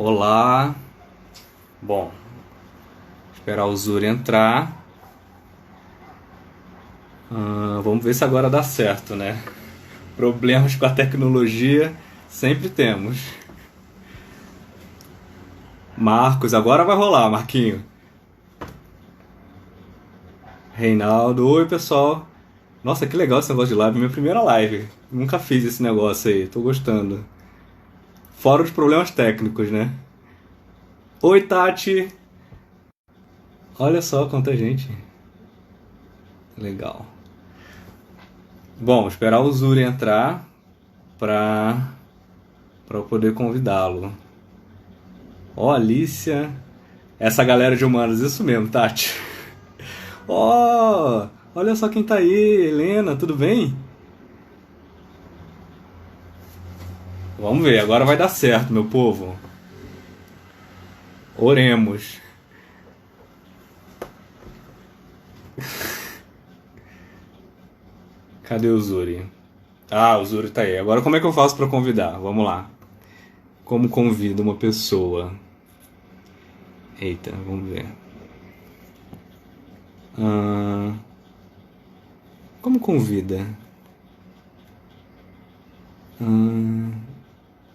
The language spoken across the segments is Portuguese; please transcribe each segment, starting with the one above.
Olá. Bom, esperar o Zuri entrar. Vamos ver se agora dá certo, né? Problemas com a tecnologia sempre temos. Marcos, agora vai rolar, Marquinho. Reinaldo, oi pessoal. Nossa, que legal esse negócio de live, minha primeira live. Nunca fiz esse negócio aí, tô gostando. Fora os problemas técnicos, né? Oi, Tati. Olha só quanta gente. Legal. Bom, esperar o Zuri entrar pra, pra eu poder convidá-lo. Ó, Alicia. Essa galera de humanos, isso mesmo, Tati. Ó, olha só quem tá aí, Helena, tudo bem? Vamos ver, agora vai dar certo, meu povo. Oremos. Cadê o Zuri? Ah, o Zuri tá aí. Agora como é que eu faço pra convidar? Vamos lá. Como convido uma pessoa? Eita, vamos ver. Ah, como convida?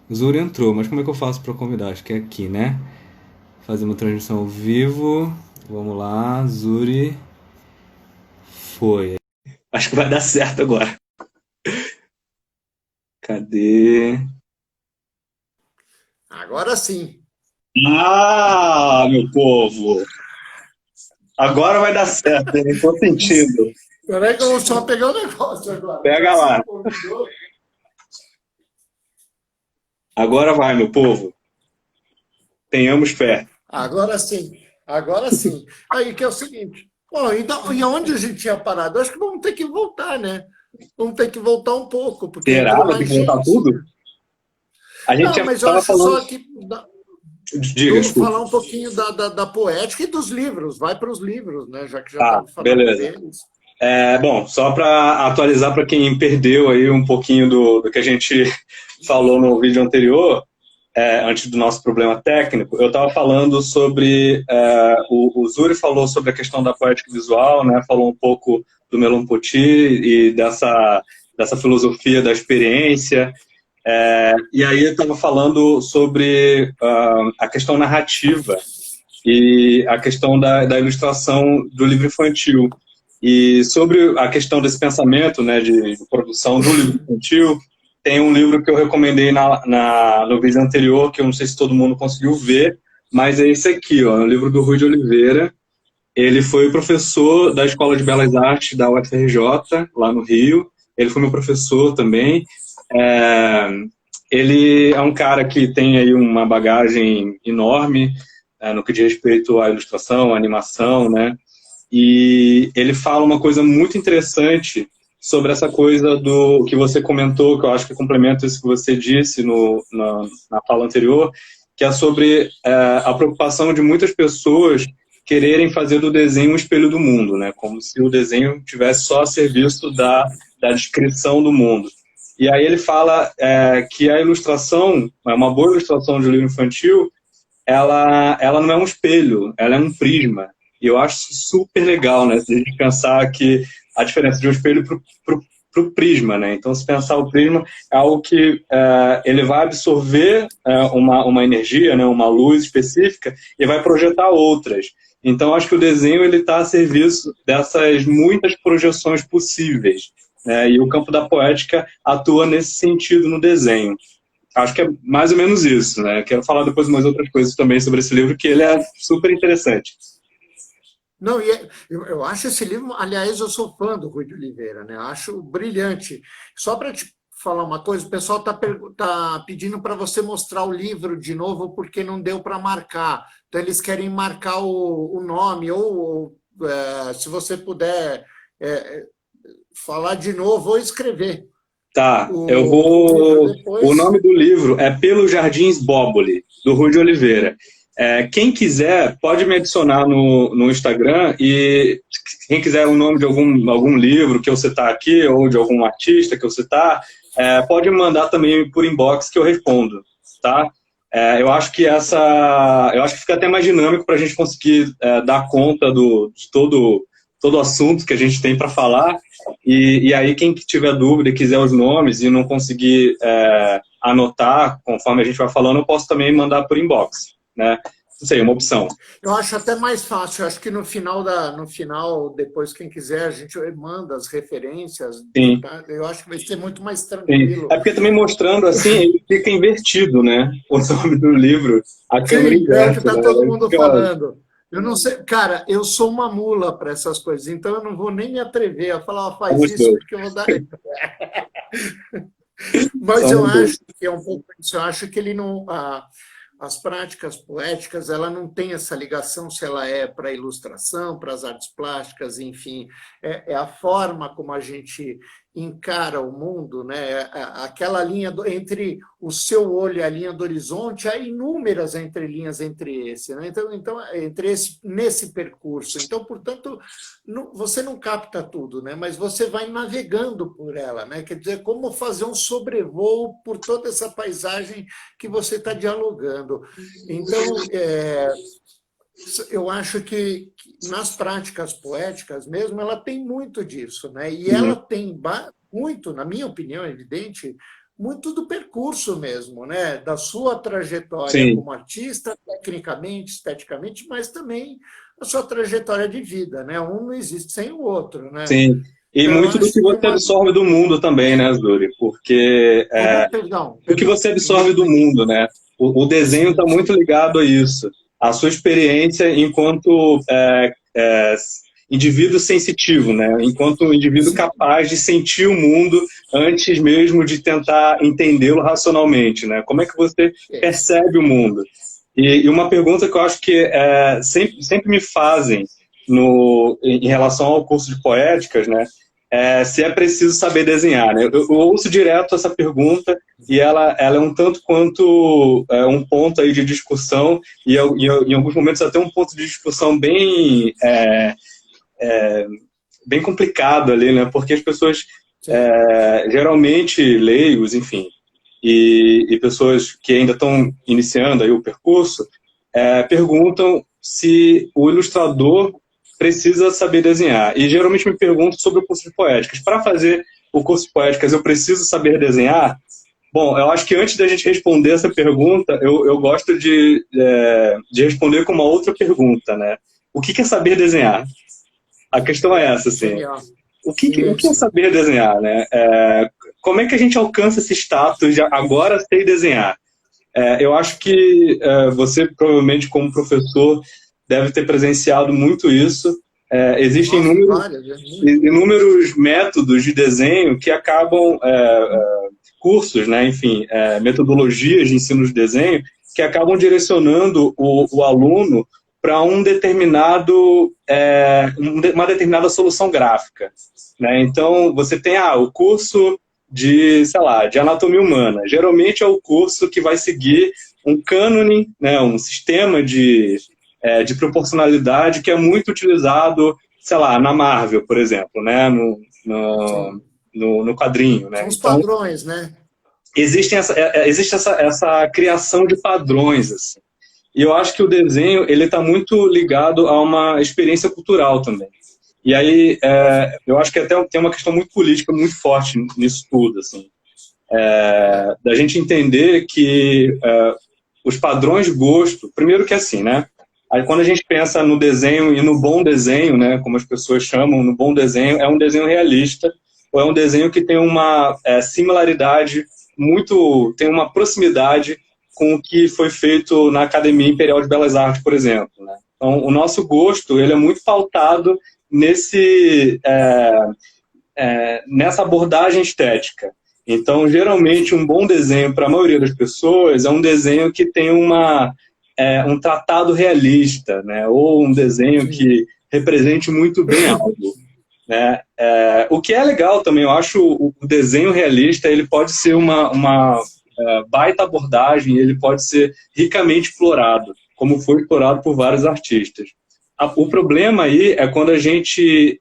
O Zuri entrou, mas como é que eu faço pra convidar? Acho que é aqui, né? Fazer uma transmissão ao vivo. Vamos lá, Zuri. Foi. Acho que vai dar certo agora. Cadê? Agora sim. Ah, meu povo! Agora vai dar certo, hein? Tô sentindo. Peraí que eu vou só pegar o negócio agora. Já Pega que você lá. me convidou. Agora vai, meu povo. Tenhamos fé. Agora sim. Agora sim. Aí que é o seguinte. Bom, então, e aonde a gente tinha parado? Acho que vamos ter que voltar, né? Vamos ter que voltar um pouco, porque Será? entrou Vai ter mais que voltar gente. tudo? A gente Não, já mas eu tava acho falando. só que Diga, vamos desculpa. falar um pouquinho da poética e dos livros. Vai para os livros, né? Já que já Tá, estamos falando beleza. deles. Bom, só para atualizar para quem perdeu aí um pouquinho do que a gente falou no vídeo anterior, antes do nosso problema técnico, eu estava falando sobre. O Zuri falou sobre a questão da poética visual, né? Falou um pouco do Merleau-Ponty e dessa filosofia da experiência. E aí eu estava falando sobre a questão narrativa e a questão da ilustração do livro infantil. E sobre a questão desse pensamento, né, de produção do livro infantil, tem um livro que eu recomendei no vídeo anterior, que eu não sei se todo mundo conseguiu ver, mas é esse aqui, ó, é um livro do Rui de Oliveira. Ele foi professor da Escola de Belas Artes da UFRJ, lá no Rio. Ele foi meu professor também. É, ele é um cara que tem aí uma bagagem enorme no que diz respeito à ilustração, à animação, né? E ele fala uma coisa muito interessante sobre essa coisa do que você comentou, que eu acho que complementa isso que você disse na fala anterior, que é sobre a preocupação de muitas pessoas quererem fazer do desenho um espelho do mundo, né? Como se o desenho tivesse só a serviço da descrição do mundo. E aí ele fala que a ilustração, uma boa ilustração de um livro infantil, ela não é um espelho, ela é um prisma. E eu acho super legal, né? Se a gente pensar que a diferença de um espelho para o prisma, né? Então, se pensar o prisma é algo que ele vai absorver uma energia, né? Uma luz específica e vai projetar outras. Então, acho que o desenho ele está a serviço dessas muitas projeções possíveis, né? E o campo da poética atua nesse sentido no desenho. Acho que é mais ou menos isso, né? Quero falar depois umas outras coisas também sobre esse livro, que ele é super interessante. Não, eu acho esse livro, aliás, eu sou fã do Rui de Oliveira, né? Eu acho brilhante. Só para te falar uma coisa, o pessoal tá pedindo para você mostrar o livro de novo porque não deu para marcar. Então, eles querem marcar o nome, se você puder é, falar de novo ou escrever Tá, eu o livro vou. O depois. nome do livro é Pelos Jardins Bóboli, do Rui de Oliveira. Quem quiser pode me adicionar no Instagram e quem quiser o nome de algum livro que eu citar aqui ou de algum artista que eu citar, pode me mandar também por inbox que eu respondo, tá? Eu acho que fica até mais dinâmico para a gente conseguir dar conta de todo o assunto que a gente tem para falar. E aí, quem tiver dúvida e quiser os nomes e não conseguir anotar conforme a gente vai falando, eu posso também mandar por inbox, né? Não sei, uma opção. Eu acho até mais fácil. Eu acho que no final, depois, quem quiser, a gente manda as referências. Sim. Tá? Eu acho que vai ser muito mais Sim. tranquilo. É porque também mostrando assim, ele fica invertido, né? O nome do livro, a câmera Sim, é o que inversa, está né? todo mundo falando. Eu não sei, cara, eu sou uma mula para essas coisas, então eu não vou nem me atrever a falar, faz Somos isso, dois. porque eu vou dar. Mas eu Somos dois. acho que é um pouco isso. Eu acho que ele não. As práticas poéticas, ela não tem essa ligação se ela é para a ilustração, para as artes plásticas, enfim. É a forma como a gente encara o mundo, né? Aquela linha entre o seu olho e a linha do horizonte, há inúmeras entrelinhas entre esse, né? Então nesse percurso. Então, portanto, você não capta tudo, né? Mas você vai navegando por ela, né? Quer dizer, como fazer um sobrevoo por toda essa paisagem que você está dialogando. Então, eu acho que nas práticas poéticas mesmo, ela tem muito disso, né? E ela tem muito, na minha opinião, é evidente, muito do percurso mesmo, né? Da sua trajetória Sim. como artista, tecnicamente, esteticamente, mas também a sua trajetória de vida, né? Um não existe sem o outro, né? Sim. E Então, muito do que você absorve do mundo também, né, Zuri? Porque Perdão. do que você absorve do mundo, né? O desenho está muito ligado a isso. A sua experiência enquanto indivíduo sensitivo, né? Enquanto um indivíduo capaz de sentir o mundo antes mesmo de tentar entendê-lo racionalmente, né? Como é que você percebe o mundo? E uma pergunta que eu acho que sempre me fazem em relação ao curso de poéticas, né? Se é preciso saber desenhar, né? Eu ouço direto essa pergunta e ela é um tanto quanto um ponto aí de discussão e em alguns momentos até um ponto de discussão bem complicado ali, né? Porque as pessoas geralmente leigos, enfim, e pessoas que ainda estão iniciando aí o percurso perguntam se o ilustrador precisa saber desenhar. E geralmente me perguntam sobre o curso de poéticas. Para fazer o curso de poéticas, eu preciso saber desenhar? Bom, eu acho que antes da gente responder essa pergunta, eu gosto de responder com uma outra pergunta, né? O que é saber desenhar? A questão é essa, assim. O que é saber desenhar, né? Como é que a gente alcança esse status de agora sei desenhar? Eu acho que você, provavelmente, como professor, deve ter presenciado muito isso. Existem inúmeros métodos de desenho que acabam, cursos, né, enfim, metodologias de ensino de desenho, que acabam direcionando o aluno para uma determinada solução gráfica, né? Então, você tem o curso sei lá, de anatomia humana. Geralmente é o curso que vai seguir um cânone, né, um sistema de proporcionalidade que é muito utilizado, sei lá, na Marvel, por exemplo, né, no quadrinho, né? São os padrões, né? Existe essa criação de padrões, assim. E eu acho que o desenho ele está muito ligado a uma experiência cultural também. E aí, eu acho que até tem uma questão muito política muito forte nisso tudo, assim. Da gente entender que os padrões de gosto, primeiro que assim, né? Aí quando a gente pensa no desenho e no bom desenho, né, como as pessoas chamam, no bom desenho, é um desenho realista ou é um desenho que tem uma similaridade tem uma proximidade com o que foi feito na Academia Imperial de Belas Artes, por exemplo, né? Então, o nosso gosto ele é muito pautado nessa abordagem estética. Então, geralmente, um bom desenho para a maioria das pessoas é um desenho que tem um tratado realista, né? Ou um desenho que represente muito bem algo, né? O que é legal também, eu acho o desenho realista ele pode ser uma baita abordagem, ele pode ser ricamente explorado, como foi explorado por vários artistas. O problema aí é quando a gente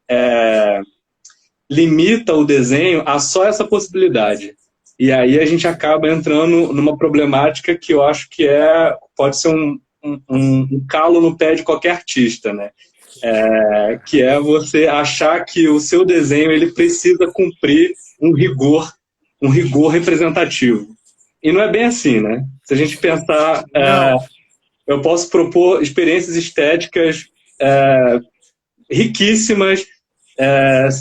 limita o desenho a só essa possibilidade. E aí a gente acaba entrando numa problemática que eu acho que pode ser um calo no pé de qualquer artista, né? Que é você achar que o seu desenho ele precisa cumprir um rigor representativo. E não é bem assim, né? Se a gente pensar, Não, eu posso propor experiências estéticas riquíssimas,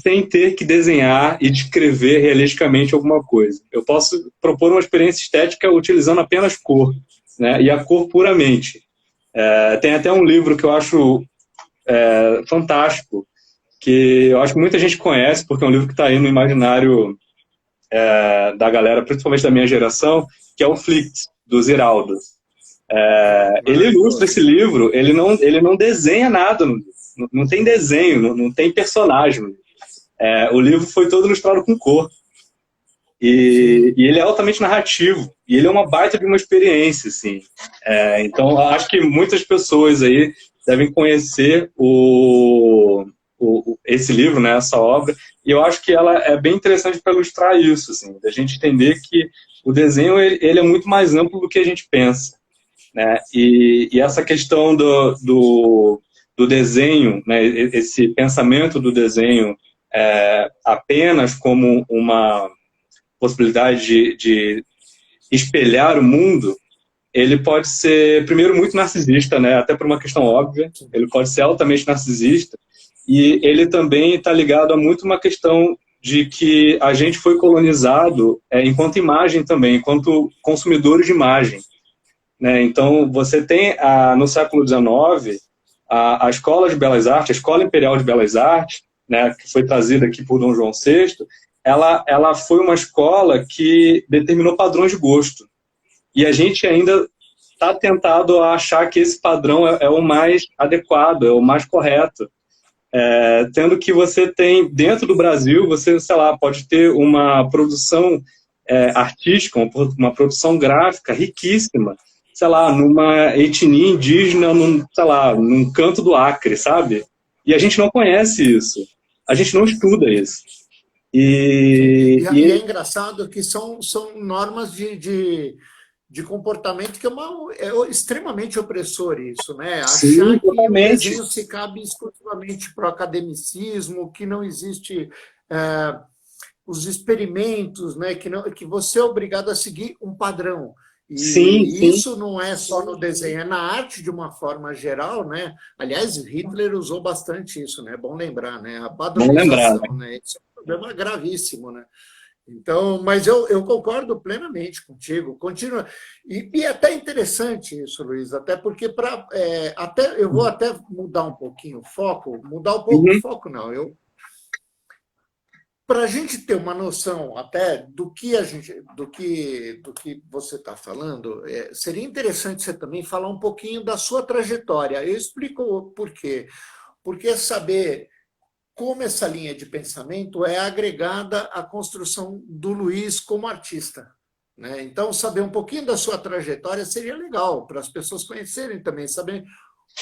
sem ter que desenhar e descrever realisticamente alguma coisa. Eu posso propor uma experiência estética utilizando apenas cor, né? E a cor puramente. Tem até um livro que eu acho fantástico, que eu acho que muita gente conhece, porque é um livro que está aí no imaginário da galera, principalmente da minha geração, que é o Flix, do Ziraldo. Ele ilustra esse livro, ele não desenha nada no livro, não tem desenho, não tem personagem. O livro foi todo ilustrado com cor. E ele é altamente narrativo, e ele é uma baita de uma experiência, assim. Então, acho que muitas pessoas aí devem conhecer esse livro, né, essa obra, e eu acho que ela é bem interessante para ilustrar isso, assim, da gente entender que o desenho ele é muito mais amplo do que a gente pensa, né? E essa questão do desenho, né, esse pensamento do desenho apenas como uma possibilidade de espelhar o mundo, ele pode ser, primeiro, muito narcisista, né? Até por uma questão óbvia, ele pode ser altamente narcisista, e ele também está ligado a muito uma questão de que a gente foi colonizado enquanto imagem também, enquanto consumidores de imagem, né? Então, você tem, no século XIX, a Escola de Belas Artes, a Escola Imperial de Belas Artes, né, que foi trazida aqui por Dom João VI, ela foi uma escola que determinou padrões de gosto. E a gente ainda está tentado a achar que esse padrão é o mais adequado, é o mais correto. Tendo que você tem, dentro do Brasil, você, sei lá, pode ter uma produção artística, uma produção gráfica riquíssima, sei lá, numa etnia indígena, sei lá, num canto do Acre, sabe? E a gente não conhece isso. A gente não estuda isso. E é engraçado que são normas de comportamento que é extremamente opressor isso, né? Sim, Achar que o totalmente. desenho se cabe exclusivamente para o academicismo, que não existe os experimentos, né? Que você é obrigado a seguir um padrão. Sim, E sim. isso não é só no desenho, é na arte de uma forma geral, né? Aliás, Hitler usou bastante isso, né? É bom lembrar, né? A Vamos lembrar, padronização, né? Isso é um problema gravíssimo, né? Então, mas eu concordo plenamente contigo. Continua. E é até interessante isso, Luiz, até porque eu vou até mudar um pouquinho o foco, mudar um pouco o foco, não. Para a gente ter uma noção até do que você está falando, seria interessante você também falar um pouquinho da sua trajetória. Eu explico por quê. Porque saber como essa linha de pensamento é agregada à construção do Luiz como artista, né? Então, saber um pouquinho da sua trajetória seria legal, para as pessoas conhecerem também, saber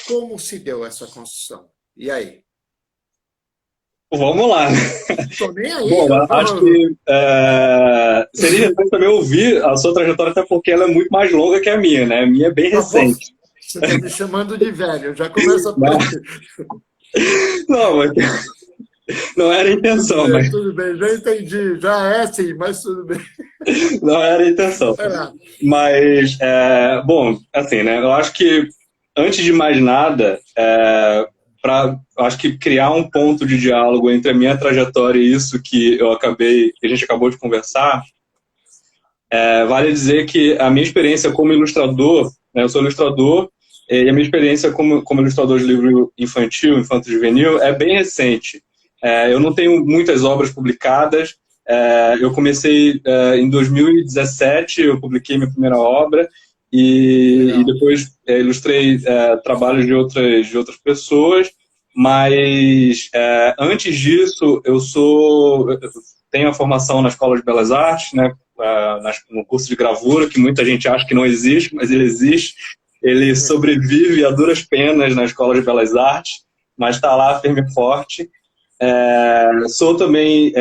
como se deu essa construção. E aí? Vamos lá. Estou nem aí. Bom, acho que seria interessante também ouvir a sua trajetória, até porque ela é muito mais longa que a minha, né? A minha é bem recente. Você está me chamando de velho, já começa a aprender. Não, mas não era a intenção, mas... Tudo bem, já entendi. Já é sim, mas tudo bem. Não era a intenção. Mas, bom, assim, né? Eu acho que, antes de mais nada, acho que criar um ponto de diálogo entre a minha trajetória e isso que a gente acabou de conversar, vale dizer que a minha experiência como ilustrador, né, eu sou ilustrador, e a minha experiência como ilustrador de livro infantil, infanto-juvenil, é bem recente. Eu não tenho muitas obras publicadas. Eu comecei em 2017, eu publiquei minha primeira obra, e depois ilustrei trabalhos de outras pessoas, mas antes disso eu tenho a formação na Escola de Belas Artes, né, no curso de gravura, que muita gente acha que não existe, mas ele existe. Ele sobrevive a duras penas na Escola de Belas Artes, mas está lá firme e forte. Sou também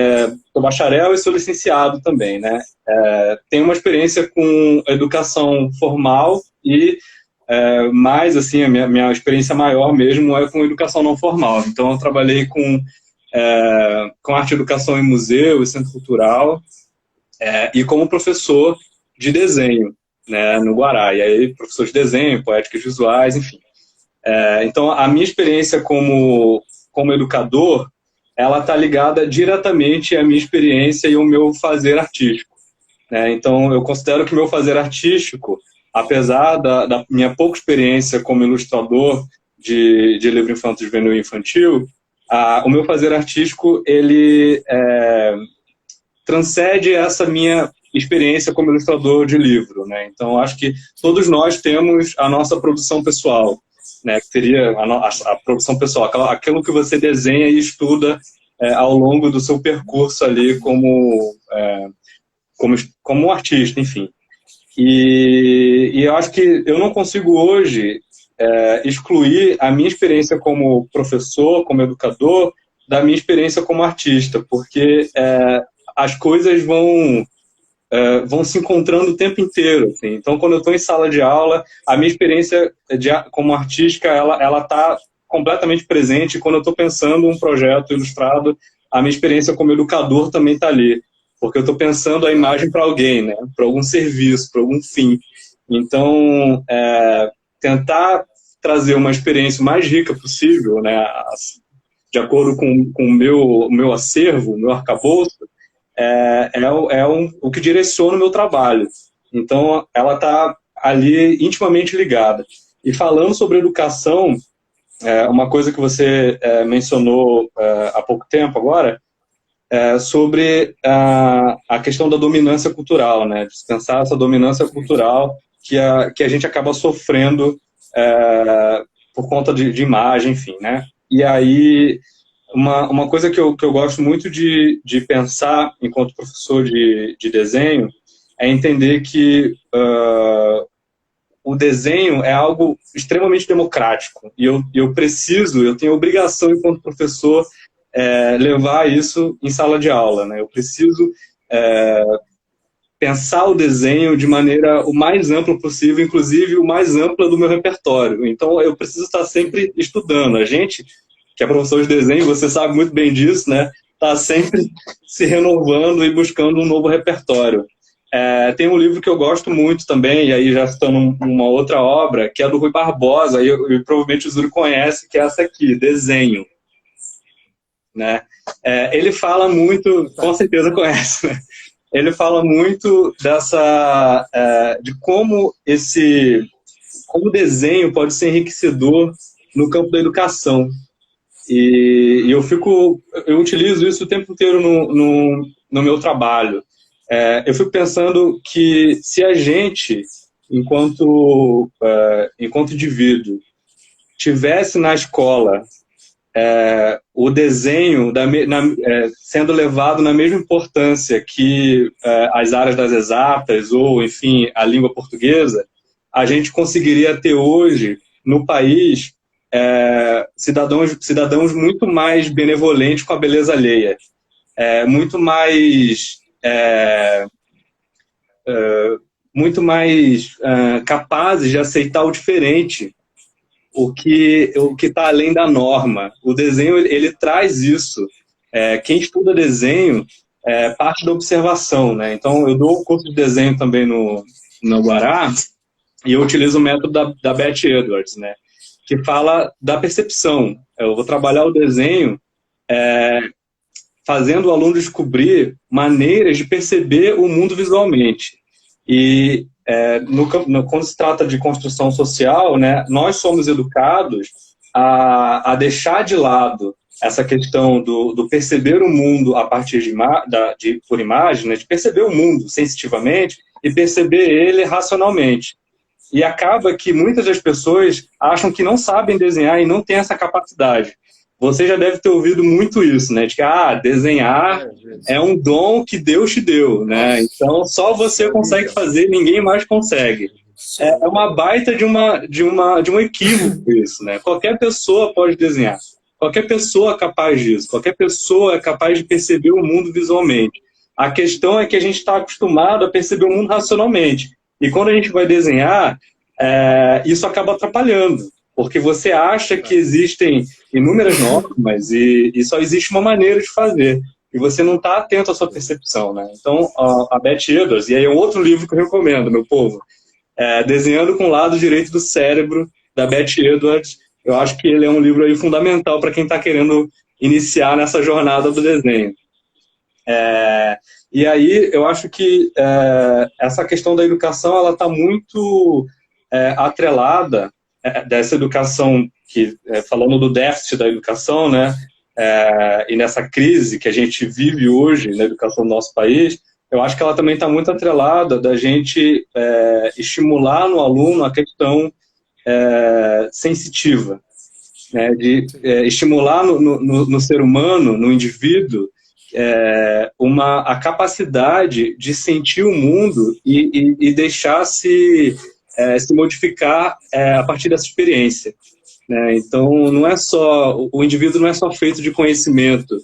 sou bacharel e sou licenciado também, né? Tenho uma experiência com educação formal e mais, assim, a minha experiência maior mesmo é com educação não formal. Então, eu trabalhei com arte e educação em museu e centro cultural e como professor de desenho, né, no Guará. E aí, professor de desenho, poéticas visuais, enfim. Então, a minha experiência como educador, ela está ligada diretamente à minha experiência e ao meu fazer artístico, né? Então, eu considero que o meu fazer artístico, apesar da minha pouca experiência como ilustrador de livro infantil, juvenil e infantil, o meu fazer artístico, ele transcende essa minha experiência como ilustrador de livro, né? Então, acho que todos nós temos a nossa produção pessoal, né? Que seria a produção pessoal, aquilo que você desenha e estuda ao longo do seu percurso ali como artista, enfim. E eu acho que eu não consigo hoje excluir a minha experiência como professor, como educador, da minha experiência como artista, porque as coisas vão se encontrando o tempo inteiro. Assim. Então, quando eu estou em sala de aula, a minha experiência como artística, ela está completamente presente. Quando eu estou pensando um projeto ilustrado, a minha experiência como educador também está ali. Porque eu estou pensando a imagem para alguém, né? Para algum serviço, para algum fim. Então, tentar trazer uma experiência mais rica possível, né? De acordo com o meu acervo, o meu arcabouço, o que direciona o meu trabalho. Então, ela está ali intimamente ligada. E falando sobre educação, uma coisa que você mencionou há pouco tempo agora, sobre a questão da dominância cultural, né? De pensar essa dominância cultural que a gente acaba sofrendo por conta de imagem, enfim, né? E aí, uma coisa que eu gosto muito de pensar enquanto professor de desenho é entender que o desenho é algo extremamente democrático e eu tenho a obrigação enquanto professor levar isso em sala de aula, né? Eu preciso pensar o desenho de maneira o mais ampla possível, inclusive o mais ampla do meu repertório. Então, eu preciso estar sempre estudando. A gente, que é professor de desenho, você sabe muito bem disso, né? Está sempre se renovando e buscando um novo repertório. Tem um livro que eu gosto muito também, e aí já citando uma outra obra, que é do Rui Barbosa, e provavelmente o Zuri conhece, que é essa aqui, Desenho. Né? Ele fala muito, com certeza conhece, né? Ele fala muito de como o desenho pode ser enriquecedor no campo da educação. E eu utilizo isso o tempo inteiro no meu trabalho. Eu fico pensando que se a gente, enquanto indivíduo, tivesse na escola o desenho sendo levado na mesma importância que as áreas das exatas ou, enfim, a língua portuguesa, a gente conseguiria ter hoje, no país, cidadãos muito mais benevolentes com a beleza alheia, muito mais capazes de aceitar o diferente, o que está além da norma. O desenho, ele traz isso. Quem estuda desenho parte da observação, né? Então, eu dou um curso de desenho também no Guará, e eu utilizo o método da Beth Edwards, né? Que fala da percepção. Eu vou trabalhar o desenho fazendo o aluno descobrir maneiras de perceber o mundo visualmente. E quando se trata de construção social, né, nós somos educados a deixar de lado essa questão do perceber o mundo a partir por imagem, né, de perceber o mundo sensitivamente e perceber ele racionalmente. E acaba que muitas das pessoas acham que não sabem desenhar e não têm essa capacidade. Você já deve ter ouvido muito isso, né? De que desenhar é um dom que Deus te deu, né? Então só você consegue fazer, ninguém mais consegue. É uma baita de um equívoco isso, né? Qualquer pessoa pode desenhar. Qualquer pessoa é capaz disso, qualquer pessoa é capaz de perceber o mundo visualmente. A questão é que a gente está acostumado a perceber o mundo racionalmente. E quando a gente vai desenhar, isso acaba atrapalhando, porque você acha que existem inúmeras normas e só existe uma maneira de fazer. E você não está atento à sua percepção, né? Então, a Beth Edwards, e aí é um outro livro que eu recomendo, meu povo, Desenhando com o Lado Direito do Cérebro, da Beth Edwards. Eu acho que ele é um livro aí fundamental para quem está querendo iniciar nessa jornada do desenho. E aí eu acho que essa questão da educação ela está muito atrelada dessa educação que, falando do déficit da educação, né, e nessa crise que a gente vive hoje na educação do nosso país, eu acho que ela também está muito atrelada da gente estimular no aluno a questão sensitiva, né, de estimular no ser humano, no indivíduo, a capacidade de sentir o mundo e deixar se modificar a partir dessa experiência, né? Então, não é só, o indivíduo não é só feito de conhecimento,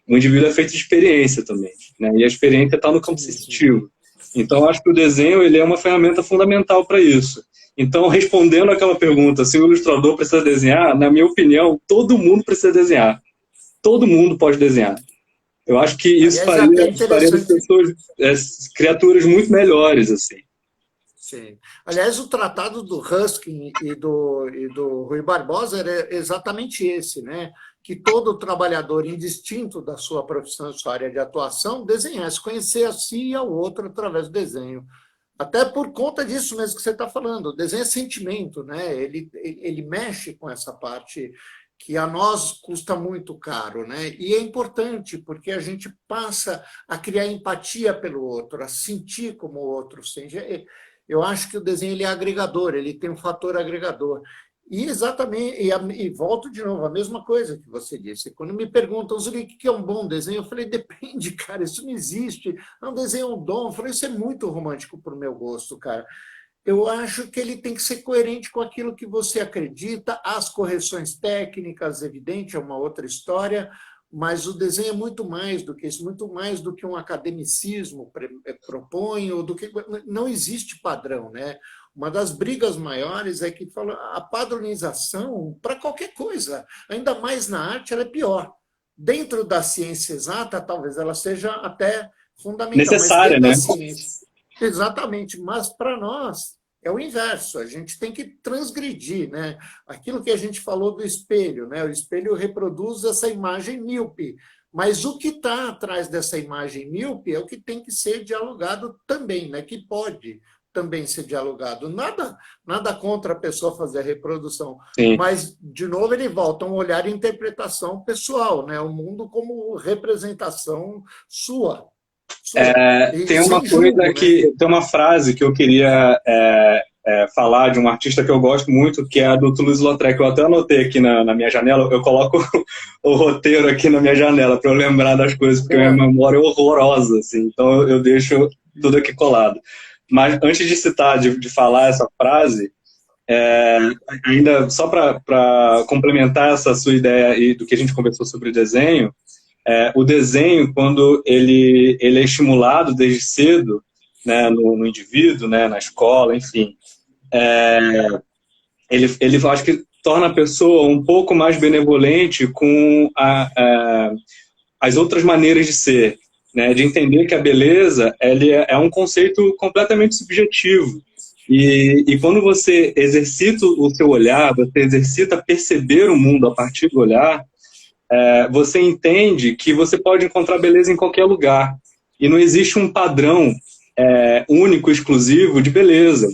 o indivíduo é feito de experiência também, né? E a experiência está no campo sensitivo. Então, eu acho que o desenho ele é uma ferramenta fundamental para isso. Então, respondendo aquela pergunta, se o ilustrador precisa desenhar, na minha opinião, todo mundo precisa desenhar. Todo mundo pode desenhar. Eu acho que isso faria das pessoas criaturas muito melhores, assim. Sim. Aliás, o tratado do Ruskin e do Rui Barbosa era exatamente esse, né? Que todo trabalhador, indistinto da sua profissão e sua área de atuação, desenhasse, conhecer a si e ao outro através do desenho. Até por conta disso mesmo que você está falando. O desenho é sentimento, né? Ele mexe com essa parte que a nós custa muito caro, né? E é importante, porque a gente passa a criar empatia pelo outro, a sentir como o outro sente. Eu acho que o desenho ele é agregador, ele tem um fator agregador. E exatamente, e volto de novo, a mesma coisa que você disse. Quando me perguntam, Zuri, o que é um bom desenho? Eu falei, depende, cara, isso não existe. Um desenho é um dom. Eu falei, isso é muito romântico para o meu gosto, cara. Eu acho que ele tem que ser coerente com aquilo que você acredita, as correções técnicas, evidente, é uma outra história, mas o desenho é muito mais do que isso, muito mais do que um academicismo propõe, ou do que... Não existe padrão, né? Uma das brigas maiores é que fala a padronização para qualquer coisa, ainda mais na arte, ela é pior. Dentro da ciência exata, talvez ela seja até fundamental. Necessária, né? Exatamente, mas para nós é o inverso, a gente tem que transgredir, né? Aquilo que a gente falou do espelho, né? O espelho reproduz essa imagem míope, mas o que está atrás dessa imagem míope é o que tem que ser dialogado também, né? Que pode também ser dialogado. Nada contra a pessoa fazer a reprodução, sim, mas, de novo, ele volta a um olhar e interpretação pessoal, né? O mundo como representação sua. Tem uma coisa, né? Tem uma frase que eu queria falar de um artista que eu gosto muito, que é a do Toulouse-Lautrec. Eu até anotei aqui na minha janela, eu coloco o roteiro aqui na minha janela para eu lembrar das coisas, porque a minha memória é horrorosa, assim, então eu deixo tudo aqui colado. Mas antes de citar, de falar essa frase, ainda só para complementar essa sua ideia e do que a gente conversou sobre o desenho, o desenho, quando ele é estimulado desde cedo, né, no indivíduo, né, na escola, enfim, ele acho que torna a pessoa um pouco mais benevolente com as outras maneiras de ser, né, de entender que a beleza é um conceito completamente subjetivo. E quando você exercita o seu olhar, você exercita perceber o mundo a partir do olhar, você entende que você pode encontrar beleza em qualquer lugar. E não existe um padrão único, exclusivo de beleza.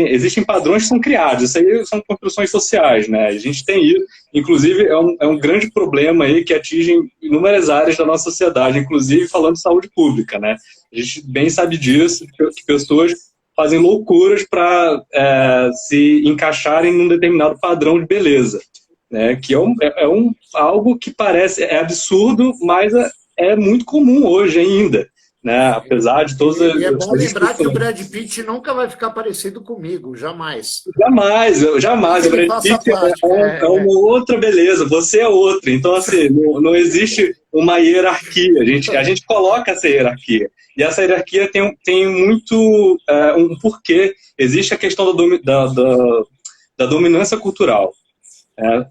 Existem padrões que são criados, isso aí são construções sociais, né? A gente tem isso. Inclusive, é um grande problema aí que atinge inúmeras áreas da nossa sociedade, inclusive falando de saúde pública, né? A gente bem sabe disso, que pessoas fazem loucuras para se encaixarem num determinado padrão de beleza, né? Que algo que parece absurdo, mas é muito comum hoje ainda, né? Apesar de todas E é bom as lembrar que o discussões. Brad Pitt nunca vai ficar parecido comigo, jamais. Jamais, Nem jamais. que O ele Brad faça Pitt plástica. é uma outra beleza, você é outra. Então, assim, não existe uma hierarquia. A gente coloca essa hierarquia. E essa hierarquia tem muito um porquê. Existe a questão da dominância cultural.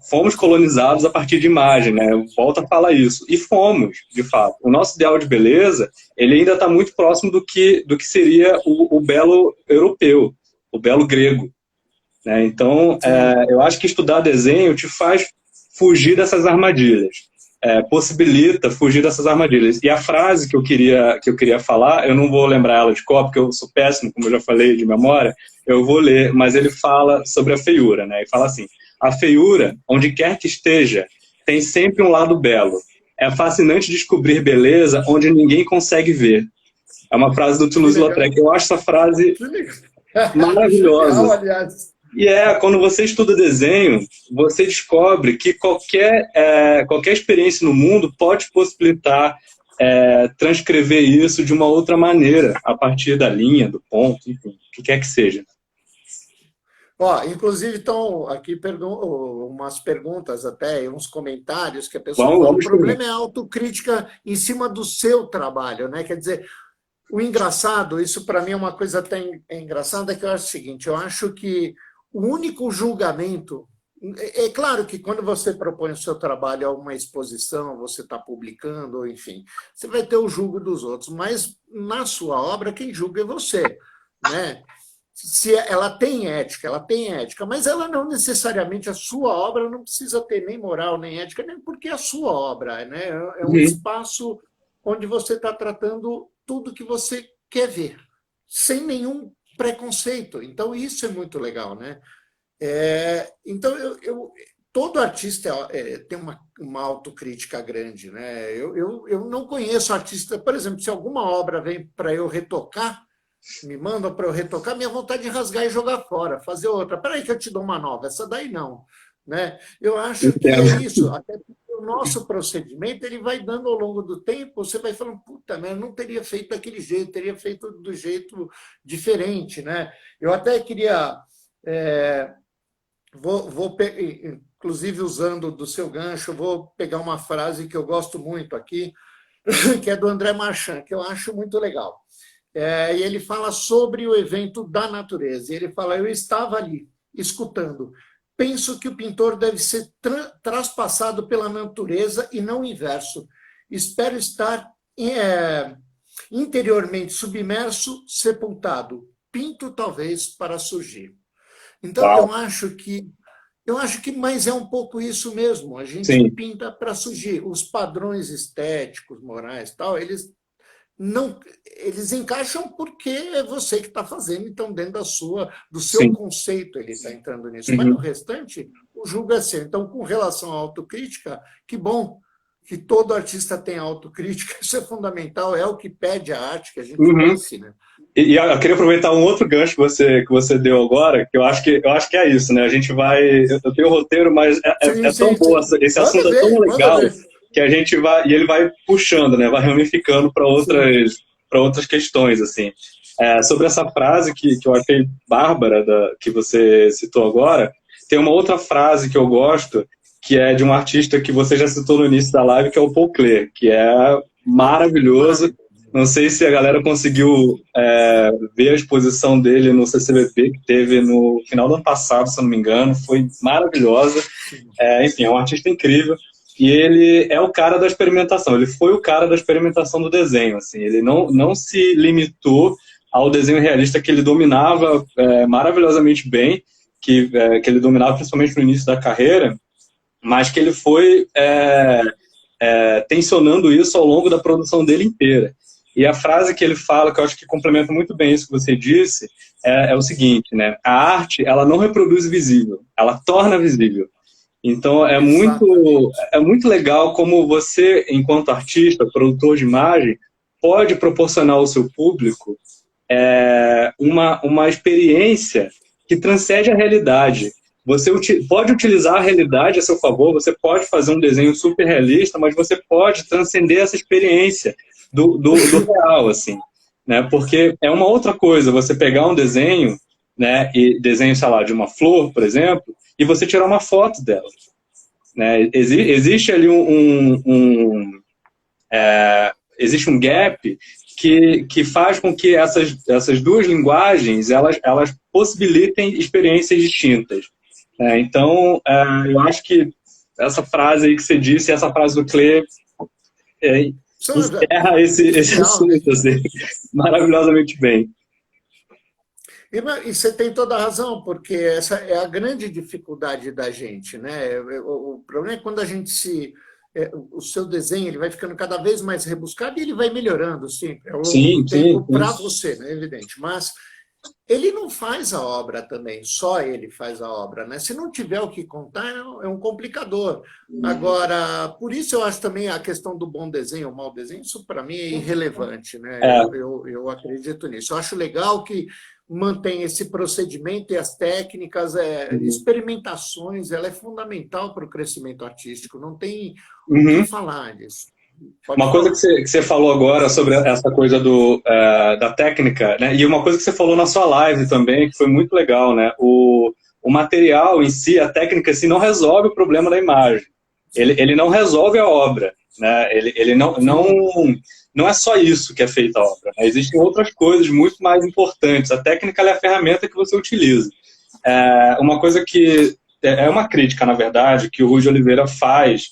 Fomos colonizados a partir de imagem, né? Volta a falar isso. E fomos, de fato. O nosso ideal de beleza, ele ainda está muito próximo do que seria o belo europeu, o belo grego. Né? Então, eu acho que estudar desenho te faz fugir dessas armadilhas. Possibilita fugir dessas armadilhas. E a frase que eu queria falar, eu não vou lembrar ela de cor, porque eu sou péssimo, como eu já falei, de memória, eu vou ler, mas ele fala sobre a feiura, né? Ele fala assim: a feiura, onde quer que esteja, tem sempre um lado belo. É fascinante descobrir beleza onde ninguém consegue ver. É uma frase do Que Toulouse-Lautrec. legal. Eu acho essa frase Que legal. Genial, maravilhosa. aliás. E quando você estuda desenho, você descobre que qualquer experiência no mundo pode possibilitar transcrever isso de uma outra maneira, a partir da linha, do ponto, enfim, o que quer que seja. Ó, inclusive, estão aqui umas perguntas até, e uns comentários que a pessoa fala. O Vamos ver. problema é a autocrítica em cima do seu trabalho, né? Quer dizer, o engraçado, isso para mim é uma coisa até engraçada, que eu acho o seguinte: eu acho que o único julgamento. É claro que quando você propõe o seu trabalho a uma exposição, você está publicando, enfim, você vai ter o julgo dos outros, mas na sua obra, quem julga é você, né? Se ela tem ética, mas ela não necessariamente, a sua obra não precisa ter nem moral, nem ética, nem porque é a sua obra, né? É um Uhum. espaço onde você está tratando tudo que você quer ver, sem nenhum preconceito. Então, isso é muito legal, né? Então, todo artista tem uma autocrítica grande, né? Eu não conheço artista, por exemplo, se alguma obra vem para eu retocar, me mandam para eu retocar, minha vontade de rasgar e jogar fora, fazer outra. Peraí que eu te dou uma nova, essa daí não. Né? Eu acho que é Entendo. isso, até porque o nosso procedimento ele vai dando ao longo do tempo, você vai falando, puta, né, eu não teria feito daquele jeito, teria feito do jeito diferente. Né? Eu até queria, inclusive usando do seu gancho, vou pegar uma frase que eu gosto muito aqui, que é do André Marchand, que eu acho muito legal. E ele fala sobre o evento da natureza. Ele fala: eu estava ali, escutando. Penso que o pintor deve ser traspassado pela natureza e não o inverso. Espero estar interiormente submerso, sepultado. Pinto talvez para surgir. Então, Uau. eu acho que, mas é um pouco isso mesmo. A gente Sim. pinta para surgir. Os padrões estéticos, morais, tal, eles encaixam porque é você que está fazendo, então dentro do seu Sim. conceito ele está entrando nisso. Mas no Uhum. restante, o julgo é seu. Então, com relação à autocrítica, que bom que todo artista tem autocrítica, isso é fundamental, é o que pede a arte, que a gente Uhum. pense, né? E eu queria aproveitar um outro gancho que você deu agora, que eu acho que é isso, né? A gente vai. Eu tenho o roteiro, mas Sim, é tão sim, boa, sim. esse assunto Manda é tão ver, manda legal ver. que a gente vai. E ele vai puxando, né? Vai ramificando para Sim. outras questões, assim. Sobre essa frase que eu achei bárbara, que você citou agora, tem uma outra frase que eu gosto, que é de um artista que você já citou no início da live, que é o Paul Klee, que é maravilhoso. Maravilha. Não sei se a galera conseguiu ver a exposição dele no CCBP, que teve no final do ano passado, se eu não me engano. Foi maravilhosa. Enfim, é um artista incrível. E ele é o cara da experimentação. Ele foi o cara da experimentação do desenho. Assim. Ele não se limitou ao desenho realista que ele dominava maravilhosamente bem, que ele dominava principalmente no início da carreira, mas que ele foi tensionando isso ao longo da produção dele inteira. E a frase que ele fala, que eu acho que complementa muito bem isso que você disse, é o seguinte, né? A arte, ela não reproduz o visível, ela torna visível. Então, Exatamente. é muito legal como você, enquanto artista, produtor de imagem, pode proporcionar ao seu público uma experiência que transcende a realidade. Você pode utilizar a realidade a seu favor, você pode fazer um desenho super realista, mas você pode transcender essa experiência. do real, assim, né? Porque é uma outra coisa você pegar um desenho, né, e desenho, sei lá, de uma flor, por exemplo, e você tirar uma foto dela, né? Existe ali existe um gap que faz com que essas duas linguagens elas possibilitem experiências distintas. Então, eu acho que essa frase aí que você disse, essa frase do Klee, encerra esse assunto assim, maravilhosamente bem. E você tem toda a razão, porque essa é a grande dificuldade da gente, né? O problema é quando a gente o seu desenho ele vai ficando cada vez mais rebuscado e ele vai melhorando sempre ao longo do tempo para você, né? Evidente. Mas ele não faz a obra também, só ele faz a obra, né? Se não tiver o que contar, é um complicador. Agora, por isso eu acho também a questão do bom desenho, o mau desenho, isso para mim é irrelevante, né? Eu acredito nisso. Eu acho legal que mantém esse procedimento e as técnicas, experimentações, ela é fundamental para o crescimento artístico, não tem o que falar disso. Uma coisa que você falou agora sobre essa coisa da técnica, né? E uma coisa que você falou na sua live também, que foi muito legal, né? O material em si, a técnica em si, não resolve o problema da imagem. Ele não resolve a obra, né? Ele não é só isso que é feita a obra, né? Existem outras coisas muito mais importantes. A técnica é a ferramenta que você utiliza. Uma coisa que é uma crítica, na verdade, que o Rui de Oliveira faz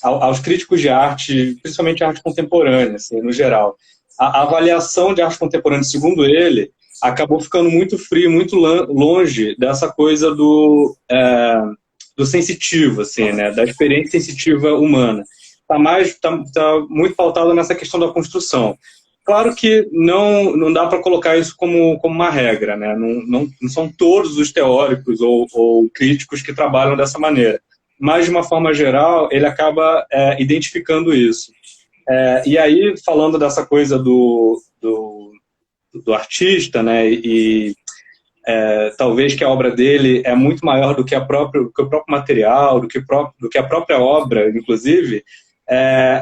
aos críticos de arte, principalmente arte contemporânea, assim, no geral. A avaliação de arte contemporânea, segundo ele, acabou ficando muito frio, muito longe dessa coisa do sensitivo, assim, né, da experiência sensitiva humana. Tá muito pautado nessa questão da construção. Claro que não dá para colocar isso como uma regra, né? Não são todos os teóricos ou críticos que trabalham dessa maneira. Mas, de uma forma geral, ele acaba identificando isso. E aí, falando dessa coisa do artista, né, e talvez que a obra dele é muito maior do que o próprio material, do que a própria obra, inclusive,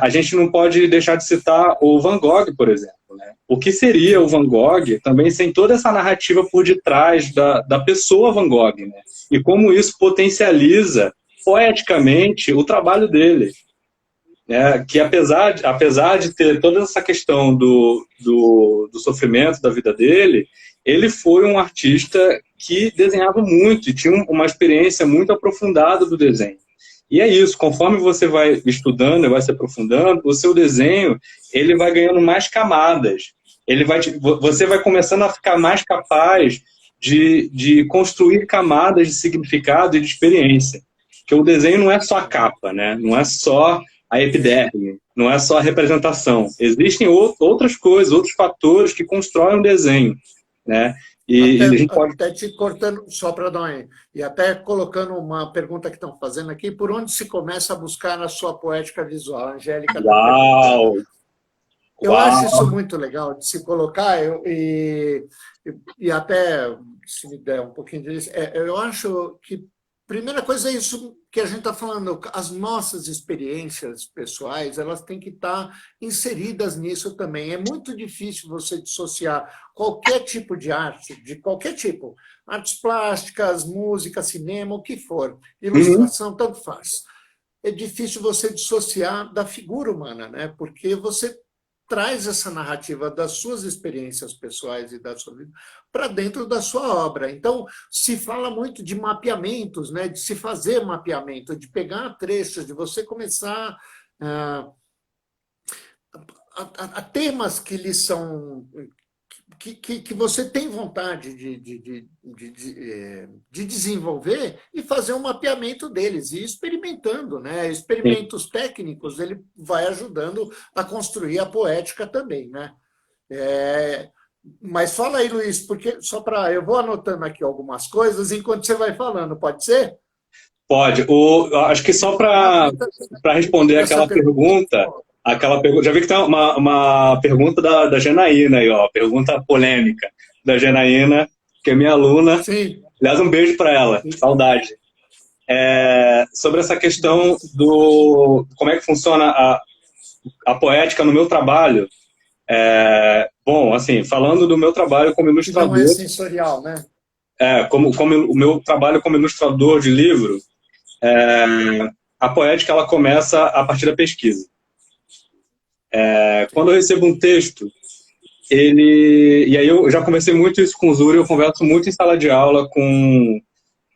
a gente não pode deixar de citar o Van Gogh, por exemplo. Né? O que seria o Van Gogh também sem toda essa narrativa por detrás da pessoa Van Gogh, né? E como isso potencializa poeticamente o trabalho dele, né? Que apesar de ter toda essa questão do sofrimento da vida dele, ele foi um artista que desenhava muito e tinha uma experiência muito aprofundada do desenho. E é isso, conforme você vai estudando, vai se aprofundando, o seu desenho ele vai ganhando mais camadas. Você vai começando a ficar mais capaz de construir camadas de significado e de experiência. Porque o desenho não é só a capa, né? Não é só a epiderme, não é só a representação. Existem outras coisas, outros fatores que constroem o desenho, né? E a gente pode... Até te cortando, só para dar uma... E até colocando uma pergunta que estão fazendo aqui, por onde se começa a buscar na sua poética visual? Angélica. Uau! Eu acho isso muito legal de se colocar, e até, se me der um pouquinho disso, eu acho que primeira coisa é isso que a gente está falando, as nossas experiências pessoais, elas têm que estar inseridas nisso também. É muito difícil você dissociar qualquer tipo de arte, de qualquer tipo, artes plásticas, música, cinema, o que for, ilustração, tanto faz. É difícil você dissociar da figura humana, né? Porque você traz essa narrativa das suas experiências pessoais e da sua vida para dentro da sua obra. Então, se fala muito de mapeamentos, né? De se fazer mapeamento, de pegar trechos, de você começar a temas que lhes são... Que você tem vontade de desenvolver e fazer um mapeamento deles, e experimentando, né? Experimentos técnicos, ele vai ajudando a construir a poética também, né? Mas fala aí, Luiz, porque eu vou anotando aqui algumas coisas enquanto você vai falando, pode ser? Pode. Acho que só para responder aquela pergunta... Já vi que tem uma pergunta da Janaína aí, ó, pergunta polêmica da Janaína, que é minha aluna. Sim. Aliás, um beijo para ela, saudade. Sobre essa questão do como é que funciona a poética no meu trabalho, bom, assim, falando do meu trabalho como ilustrador... Não é sensorial, né? Como o meu trabalho como ilustrador de livro, a poética ela começa a partir da pesquisa. Quando eu recebo um texto, e aí eu já conversei muito isso com o Zuri, eu converso muito em sala de aula com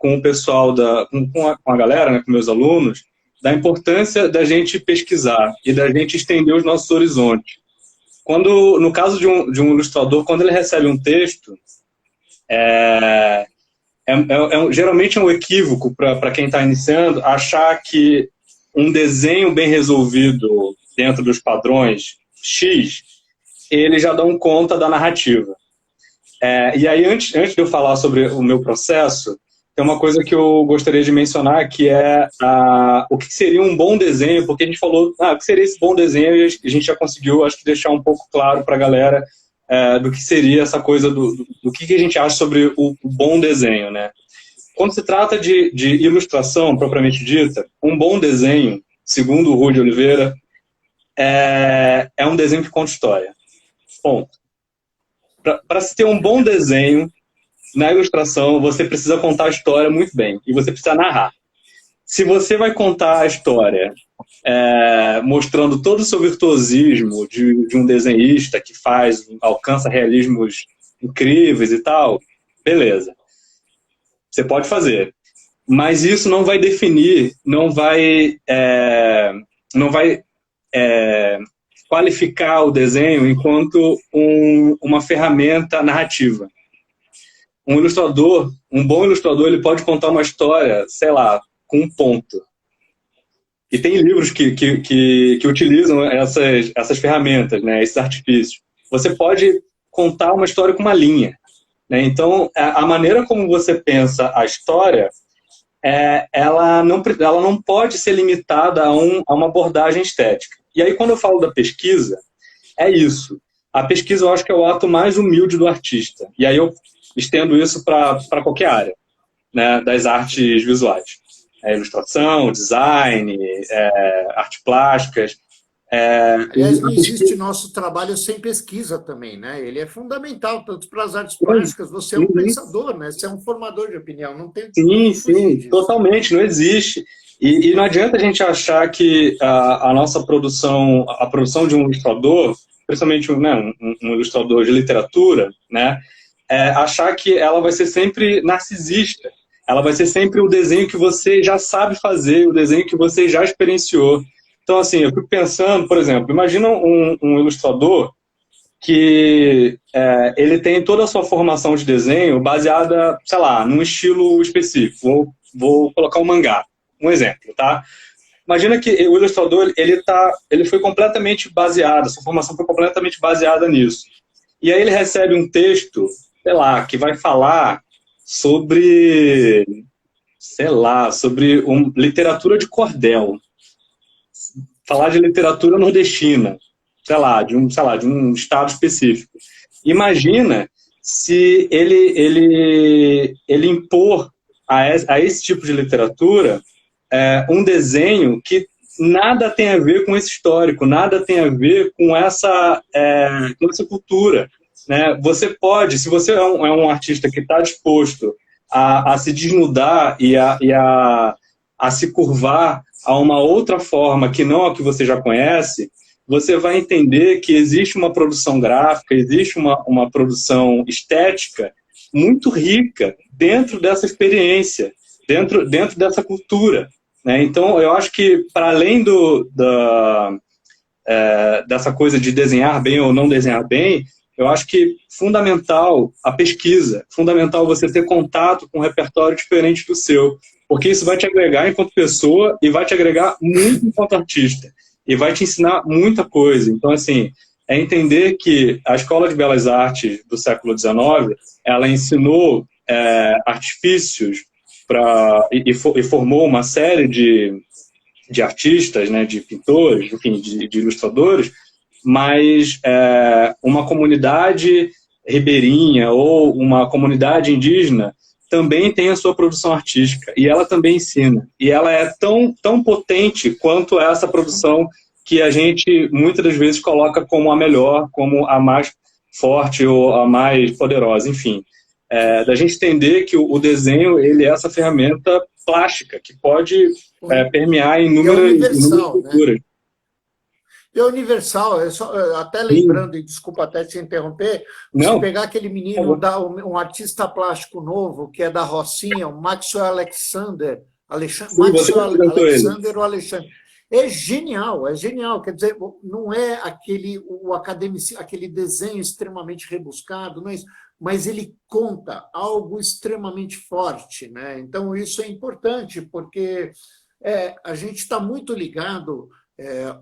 o pessoal, com a galera, né, com meus alunos, da importância da gente pesquisar e da gente estender os nossos horizontes. No caso de um ilustrador, quando ele recebe um texto, geralmente é um equívoco para quem está iniciando achar que um desenho bem resolvido dentro dos padrões X, eles já dão conta da narrativa. E aí, antes de eu falar sobre o meu processo, tem uma coisa que eu gostaria de mencionar, que é o que seria um bom desenho, porque a gente falou, o que seria esse bom desenho, e a gente já conseguiu, acho que, deixar um pouco claro para a galera do que seria essa coisa do que a gente acha sobre o bom desenho, né? Quando se trata de ilustração, propriamente dita, um bom desenho, segundo o Rui de Oliveira, é um desenho que conta história. Ponto. Para se ter um bom desenho, na ilustração, você precisa contar a história muito bem, e você precisa narrar. Se você vai contar a história mostrando todo o seu virtuosismo de um desenhista que alcança realismos incríveis e tal, beleza. Você pode fazer. Mas isso não vai definir, não vai qualificar o desenho enquanto uma ferramenta narrativa. Um bom ilustrador, ele pode contar uma história, sei lá, com um ponto. E tem livros que utilizam essas ferramentas, né, esses artifícios. Você pode contar uma história com uma linha, né? Então, a maneira como você pensa a história, ela não pode ser limitada a uma abordagem estética. E aí, quando eu falo da pesquisa, é isso. A pesquisa, eu acho que é o ato mais humilde do artista. E aí eu estendo isso para qualquer área, né, das artes visuais. Ilustração, design, artes plásticas. Aliás, não existe nosso trabalho sem pesquisa também, né? Ele é fundamental, tanto para as artes plásticas. Você é um pensador, né? Você é um formador de opinião. Não tem sim, totalmente, não existe. E não adianta a gente achar que a nossa produção, a produção de um ilustrador, principalmente um ilustrador de literatura, né, achar que ela vai ser sempre narcisista. Ela vai ser sempre o desenho que você já sabe fazer, o desenho que você já experienciou. Então, assim, eu fico pensando, por exemplo, imagina um ilustrador que ele tem toda a sua formação de desenho baseada, sei lá, num estilo específico. Vou colocar um mangá, um exemplo, tá? Imagina que o ilustrador, ele foi completamente baseado, sua formação foi completamente baseada nisso. E aí ele recebe um texto, sei lá, que vai falar sobre, literatura de cordel. Falar de literatura nordestina, de um estado específico. Imagina se ele impor a esse tipo de literatura um desenho que nada tem a ver com esse histórico, nada tem a ver com essa cultura. Né? Você pode, se você é um artista que está disposto a se desnudar e a se curvar a uma outra forma que não a que você já conhece, você vai entender que existe uma produção gráfica, existe uma produção estética muito rica dentro dessa experiência, dentro dessa cultura. Né? Então, eu acho que, para além dessa coisa de desenhar bem ou não desenhar bem, eu acho que fundamental a pesquisa, fundamental você ter contato com um repertório diferente do seu, porque isso vai te agregar enquanto pessoa e vai te agregar muito enquanto artista, e vai te ensinar muita coisa. Então, assim, é entender que a Escola de Belas Artes do século XIX, ela ensinou artifícios e formou uma série de artistas, né, de pintores, enfim, de ilustradores, mas uma comunidade ribeirinha ou uma comunidade indígena também tem a sua produção artística, e ela também ensina. E ela é tão potente quanto essa produção que a gente muitas das vezes coloca como a melhor, como a mais forte ou a mais poderosa, enfim. Da gente entender que o desenho ele é essa ferramenta plástica que pode permear inúmeras culturas. Né? É universal, até lembrando, e desculpa até te interromper, você pegar aquele menino, um artista plástico novo, que é da Rocinha, o Maxwell Alexander, Maxwell Alexander, é genial, quer dizer, não é aquele desenho extremamente rebuscado, não é isso, mas ele conta algo extremamente forte, né? Então isso é importante, porque a gente está muito ligado.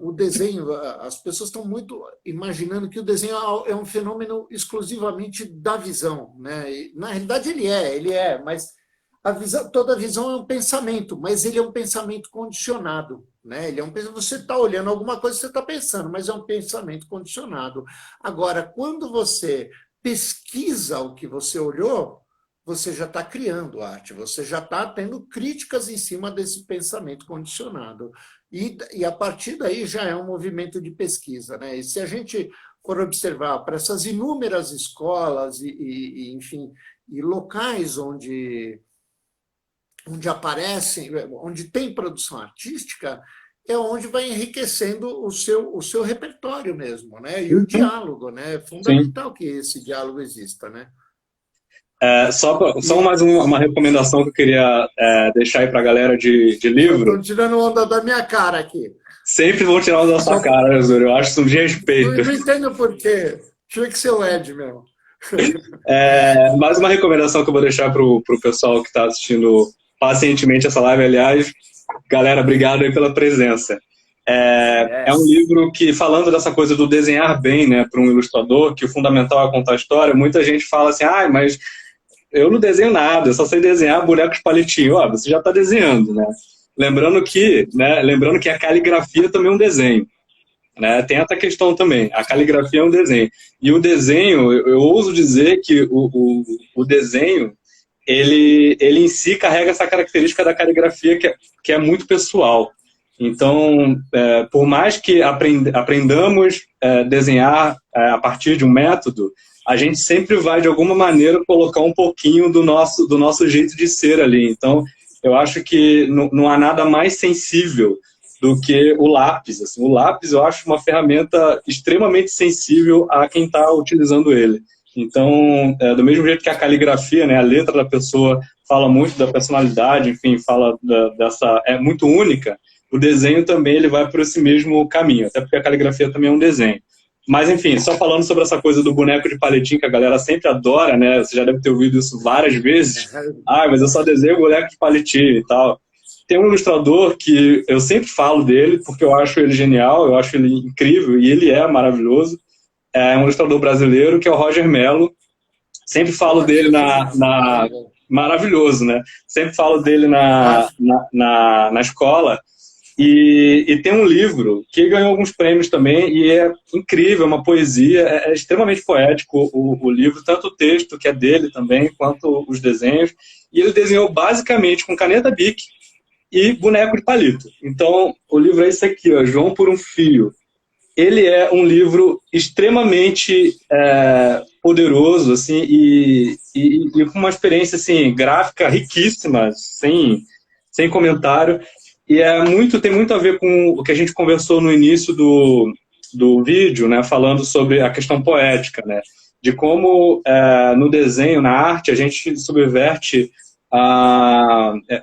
O desenho, as pessoas estão muito imaginando que o desenho é um fenômeno exclusivamente da visão, né? E, na realidade ele é, mas toda visão é um pensamento, mas ele é um pensamento condicionado, né? Ele é você está olhando alguma coisa, você está pensando, mas é um pensamento condicionado. Agora, quando você pesquisa o que você olhou, você já está criando arte, você já está tendo críticas em cima desse pensamento condicionado. E a partir daí já é um movimento de pesquisa, né? E se a gente for observar para essas inúmeras escolas enfim, e locais onde aparecem, onde tem produção artística, é onde vai enriquecendo o seu repertório mesmo, né? E o diálogo, né? É fundamental que esse diálogo exista, né? Só mais uma recomendação que eu queria deixar aí para a galera de livro. Estão tirando onda da minha cara aqui. Sempre vão tirar onda da sua cara, Azul. Eu acho isso um desrespeito. Não entendo por quê. Tinha que ser o Ed mesmo. Mais uma recomendação que eu vou deixar para o pessoal que está assistindo pacientemente essa live. Aliás, galera, obrigado aí pela presença. É um livro que, falando dessa coisa do desenhar bem, né, para um ilustrador, que o fundamental é contar a história, muita gente fala assim, mas eu não desenho nada, eu só sei desenhar bonecos de palitinho. Você já está desenhando, né? Lembrando que a caligrafia também é um desenho, né? Tem essa questão também, a caligrafia é um desenho. E o desenho, eu ouso dizer que o desenho, ele em si carrega essa característica da caligrafia que é muito pessoal. Então, por mais que aprendamos a desenhar a partir de um método, a gente sempre vai, de alguma maneira, colocar um pouquinho do nosso jeito de ser ali. Então, eu acho que não há nada mais sensível do que o lápis. Assim. O lápis, eu acho uma ferramenta extremamente sensível a quem está utilizando ele. Então, do mesmo jeito que a caligrafia, né, a letra da pessoa fala muito da personalidade, enfim, fala é muito única, o desenho também ele vai por esse mesmo caminho, até porque a caligrafia também é um desenho. Mas, enfim, só falando sobre essa coisa do boneco de palitinho, que a galera sempre adora, né? Você já deve ter ouvido isso várias vezes. Mas eu só desenho boneco de palitinho e tal. Tem um ilustrador que eu sempre falo dele, porque eu acho ele genial, eu acho ele incrível, e ele é maravilhoso. É um ilustrador brasileiro, que é o Roger Mello. Sempre falo dele Maravilhoso, né? Sempre falo dele na escola. E tem um livro que ganhou alguns prêmios também, e é incrível, é uma poesia, é extremamente poético o livro, tanto o texto, que é dele também, quanto os desenhos. E ele desenhou basicamente com caneta Bic e boneco de palito. Então, o livro é esse aqui, ó, João por um Fio. Ele é um livro extremamente poderoso, assim, e com uma experiência assim, gráfica riquíssima, sem comentário. E tem muito a ver com o que a gente conversou no início do vídeo, né, falando sobre a questão poética, né, de como no desenho, na arte, a gente subverte,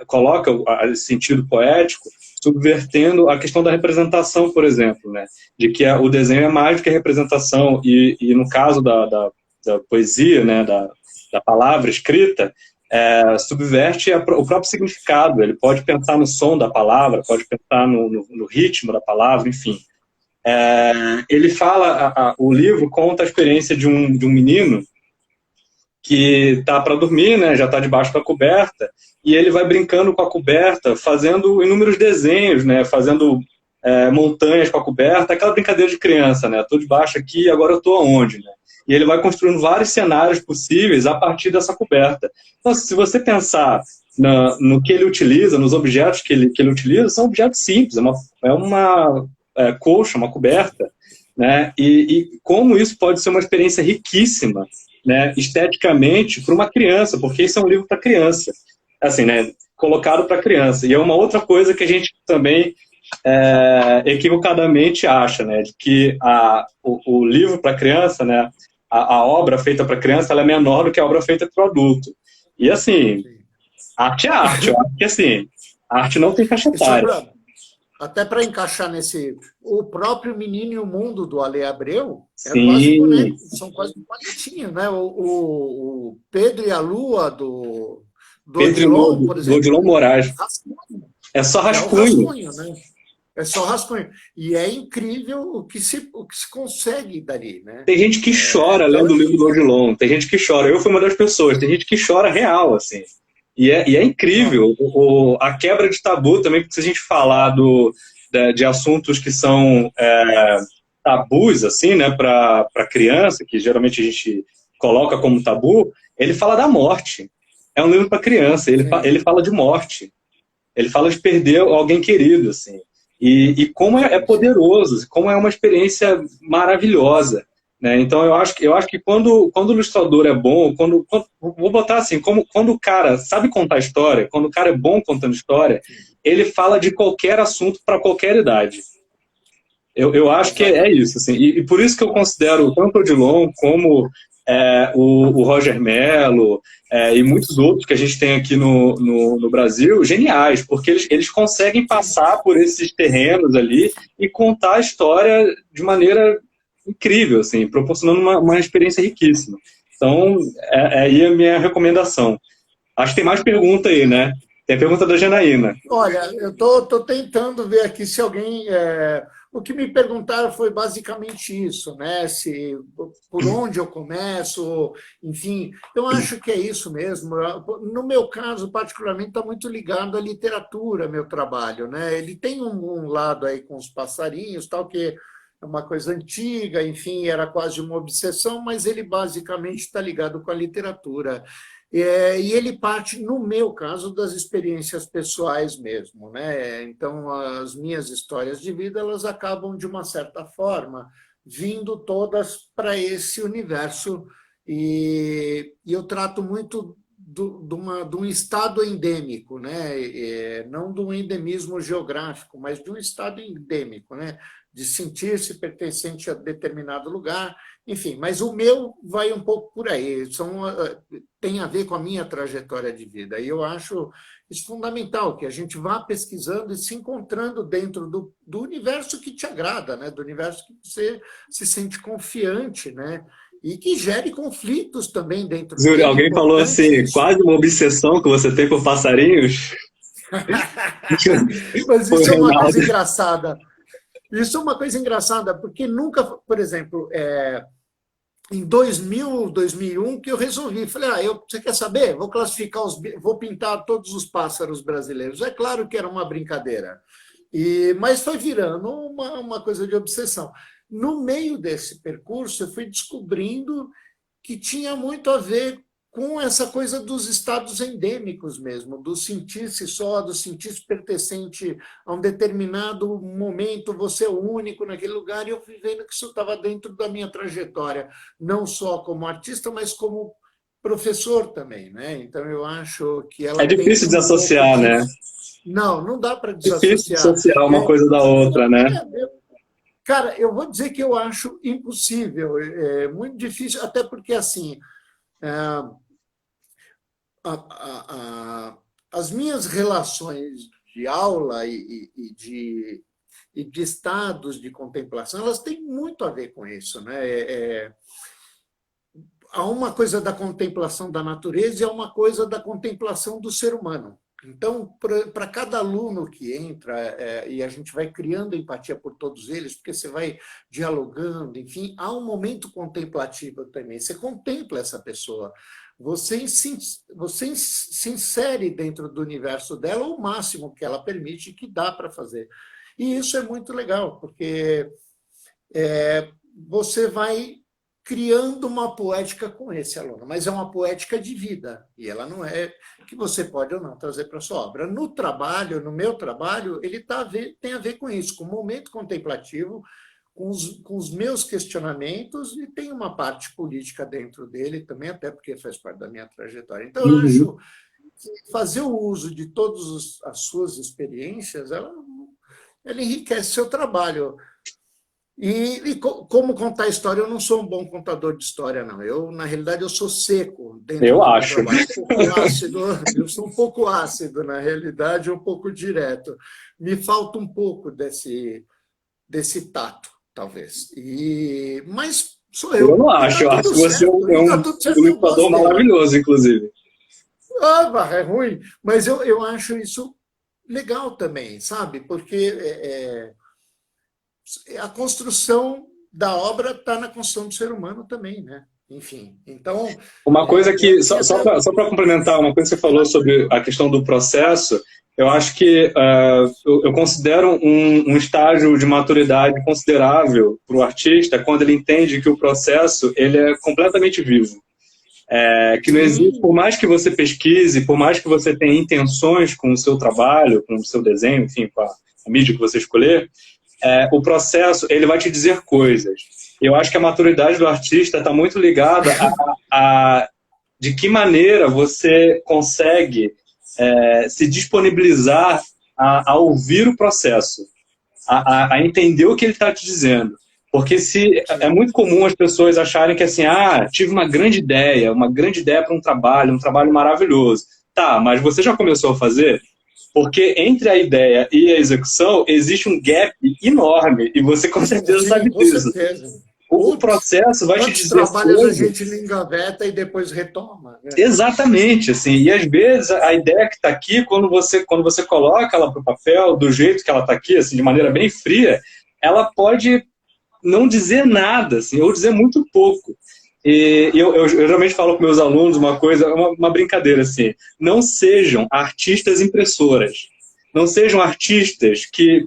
coloca esse sentido poético, subvertendo a questão da representação, por exemplo, né, de que o desenho é mais do que a representação, e no caso da poesia, né, da palavra escrita, subverte o próprio significado. Ele pode pensar no som da palavra, pode pensar no ritmo da palavra, enfim. Ele fala, o livro conta a experiência de um menino que está para dormir, né, já está debaixo da coberta, e ele vai brincando com a coberta, fazendo inúmeros desenhos, né, fazendo montanhas com a coberta, aquela brincadeira de criança, né, estou debaixo aqui, agora eu estou aonde, né? E ele vai construindo vários cenários possíveis a partir dessa coberta. Então, se você pensar no que ele utiliza, nos objetos que ele utiliza, são objetos simples, é uma colcha, uma coberta, né? E como isso pode ser uma experiência riquíssima, né, esteticamente, para uma criança, porque isso é um livro para criança, assim, né, colocado para criança. E é uma outra coisa que a gente também equivocadamente acha, né, de que o livro para criança, né, a obra feita para criança, ela é menor do que a obra feita para o adulto. E assim, arte é arte. Eu acho que assim, a arte não tem faixa etária. Até para encaixar nesse... O próprio Menino e o Mundo, do Ale Abreu, Sim. são quase bonequinhos, né? O Pedro e a Lua, do Odilon, por exemplo. Odilon Moraes. É só rascunho. Né? É só rascunho. E é incrível o que se consegue dali, né? Tem gente que chora lendo o livro do Odilon. Tem gente que chora. Eu fui uma das pessoas. Tem gente que chora real, assim. E é incrível a quebra de tabu também, porque se a gente falar de assuntos que são tabus, assim, né, para criança, que geralmente a gente coloca como tabu, ele fala da morte. É um livro para criança, ele fala de morte. Ele fala de perder alguém querido, assim. E como é poderoso, como é uma experiência maravilhosa. Né? Então, eu acho que quando o ilustrador é bom, vou botar assim, quando o cara sabe contar história, quando o cara é bom contando história, ele fala de qualquer assunto para qualquer idade. Eu acho que é isso. Assim, e por isso que eu considero tanto o Odilon como o Roger Mello e muitos outros que a gente tem aqui no Brasil, geniais, porque eles conseguem passar por esses terrenos ali e contar a história de maneira incrível, assim, proporcionando uma experiência riquíssima. Então, aí a minha recomendação. Acho que tem mais pergunta aí, né? Tem a pergunta da Janaína. Olha, eu estou tentando ver aqui se alguém... O que me perguntaram foi basicamente isso, né? Por onde eu começo, enfim. Eu acho que é isso mesmo. No meu caso, particularmente, está muito ligado à literatura, meu trabalho, né? Ele tem um lado aí com os passarinhos, tal, que é uma coisa antiga, enfim, era quase uma obsessão, mas ele basicamente está ligado com a literatura. E ele parte, no meu caso, das experiências pessoais mesmo, né? Então, as minhas histórias de vida, elas acabam, de uma certa forma, vindo todas para esse universo. E eu trato muito de um estado endêmico, né? Não de um endemismo geográfico, mas de um estado endêmico, né? De sentir-se pertencente a determinado lugar. Enfim, mas o meu vai um pouco por aí. Tem a ver com a minha trajetória de vida. E eu acho isso fundamental, que a gente vá pesquisando e se encontrando dentro do universo que te agrada, né? Do universo que você se sente confiante, né? E que gere conflitos também dentro Zuri, dele. alguém falou assim, Isso. quase uma obsessão que você tem por passarinhos? Mas isso é uma coisa engraçada. Isso é uma coisa engraçada, porque nunca, por exemplo, em 2000, 2001, que eu resolvi. Falei, você quer saber? Vou pintar todos os pássaros brasileiros. É claro que era uma brincadeira, mas foi virando uma coisa de obsessão. No meio desse percurso, eu fui descobrindo que tinha muito a ver com essa coisa dos estados endêmicos mesmo, do sentir-se só, do sentir-se pertencente a um determinado momento, você é o único naquele lugar, e eu fui vendo que isso estava dentro da minha trajetória, não só como artista, mas como professor também, né? Então, eu acho que ela É difícil tem desassociar, né? Não dá para Difícil desassociar. dissociar uma coisa da outra, né? Cara, eu vou dizer que eu acho impossível, é muito difícil, até porque, assim, as minhas relações de aula e de estados de contemplação, elas têm muito a ver com isso, né? Há uma coisa da contemplação da natureza e há uma coisa da contemplação do ser humano. Então, para cada aluno que entra, e a gente vai criando empatia por todos eles, porque você vai dialogando, enfim, há um momento contemplativo também. Você contempla essa pessoa. Você se insere dentro do universo dela o máximo que ela permite, que dá para fazer. E isso é muito legal, porque você vai criando uma poética com esse aluno, mas é uma poética de vida, e ela não é que você pode ou não trazer para a sua obra. No trabalho, no meu trabalho, ele tem a ver com isso, com o momento contemplativo, com os meus questionamentos, e tem uma parte política dentro dele também, até porque faz parte da minha trajetória. Então, eu acho que fazer o uso de todas as suas experiências, ela enriquece seu trabalho. E como contar história, eu não sou um bom contador de história, não. Na realidade, eu sou seco dentro eu do acho. trabalho. Um pouco ácido, eu sou um pouco ácido, na realidade, um pouco direto. Me falta um pouco desse tato, talvez. Mas sou eu. Eu não acho, eu acho que você é um comunicador maravilhoso, inclusive. É ruim, mas eu acho isso legal também, sabe? Porque a construção da obra está na construção do ser humano também, né? Enfim, então... Uma coisa que, só para complementar, uma coisa que você falou sobre a questão do processo, eu acho que eu considero um estágio de maturidade considerável para o artista quando ele entende que o processo ele é completamente vivo. Que não existe, por mais que você pesquise, por mais que você tenha intenções com o seu trabalho, com o seu desenho, enfim, com a mídia que você escolher, o processo ele vai te dizer coisas. Eu acho que a maturidade do artista está muito ligada a de que maneira você consegue se disponibilizar a ouvir o processo, a entender o que ele está te dizendo. Porque é muito comum as pessoas acharem que assim, tive uma grande ideia para um trabalho maravilhoso. Tá, mas você já começou a fazer? Porque entre a ideia e a execução existe um gap enorme, e você com certeza sabe disso. O processo vai te dizer trabalhos a gente engaveta e depois retoma. Né? Exatamente, assim, e às vezes a ideia que está aqui, quando você coloca ela para o papel, do jeito que ela está aqui, assim, de maneira bem fria, ela pode não dizer nada, assim, ou dizer muito pouco. E eu geralmente falo com meus alunos uma coisa, uma brincadeira assim, não sejam artistas impressoras, não sejam artistas que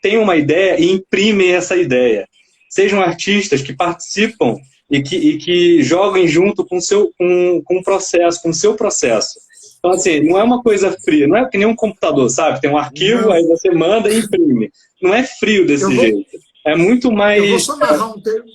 tenham uma ideia e imprimem essa ideia. Sejam artistas que participam e que joguem junto com o processo, com o seu processo. Então, assim, não é uma coisa fria, não é que nem um computador, sabe? Tem um arquivo, aí você manda e imprime. Não é frio desse jeito. É muito mais... Eu vou só narrar um termo.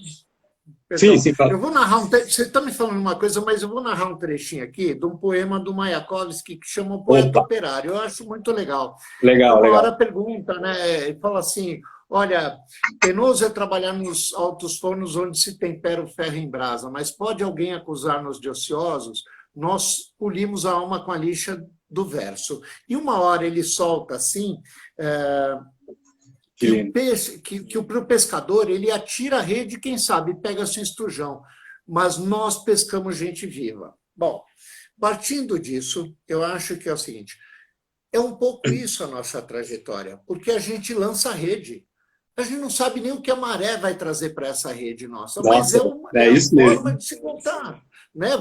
Sim, fala. Eu vou narrar você está me falando uma coisa, mas eu vou narrar um trechinho aqui de um poema do Mayakovsky que chama O Poeta Operário. Eu acho muito legal. Legal. Uma hora pergunta, né? Ele fala assim, olha, penoso é trabalhar nos altos fornos onde se tempera o ferro em brasa, mas pode alguém acusar-nos de ociosos? Nós polimos a alma com a lixa do verso. E uma hora ele solta assim... que o pescador ele atira a rede, quem sabe pega sem esturjão, mas nós pescamos gente viva. Bom, partindo disso, eu acho que é o seguinte, é um pouco isso a nossa trajetória, porque a gente lança a rede, a gente não sabe nem o que a maré vai trazer para essa rede nossa, mas é uma forma de se contar, né?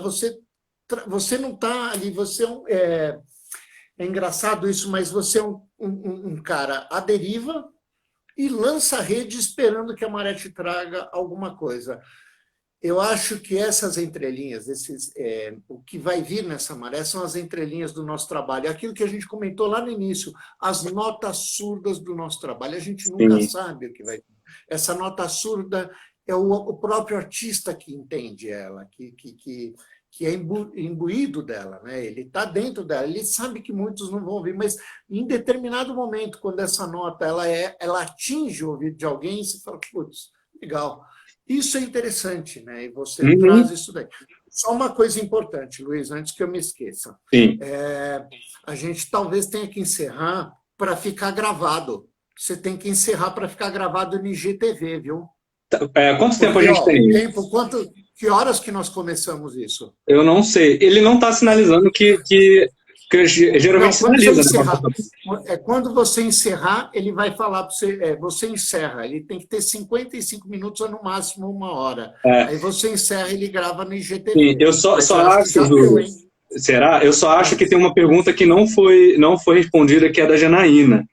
Você não está ali, é engraçado isso, mas você é um cara à deriva, e lança a rede esperando que a maré te traga alguma coisa. Eu acho que essas entrelinhas, o que vai vir nessa maré são as entrelinhas do nosso trabalho. Aquilo que a gente comentou lá no início, as notas surdas do nosso trabalho. A gente nunca sabe o que vai vir. Essa nota surda é o próprio artista que entende ela, que é imbuído dela, né? Ele está dentro dela, ele sabe que muitos não vão ouvir, mas em determinado momento, quando essa nota ela atinge o ouvido de alguém, você fala, putz, legal. Isso é interessante, né? E você traz isso daí. Só uma coisa importante, Luiz, antes que eu me esqueça. A gente talvez tenha que encerrar para ficar gravado. Você tem que encerrar para ficar gravado no IGTV, viu? Quanto tempo a gente tem? Que horas que nós começamos isso? Eu não sei. Ele não está sinalizando que geralmente sinaliza. Quando você encerrar, ele vai falar para você, você encerra. Ele tem que ter 55 minutos ou no máximo 1 hora. Aí você encerra e ele grava no IGTV. Sim, eu só acho, será? Eu só acho que tem uma pergunta que não foi respondida, que é da Janaína.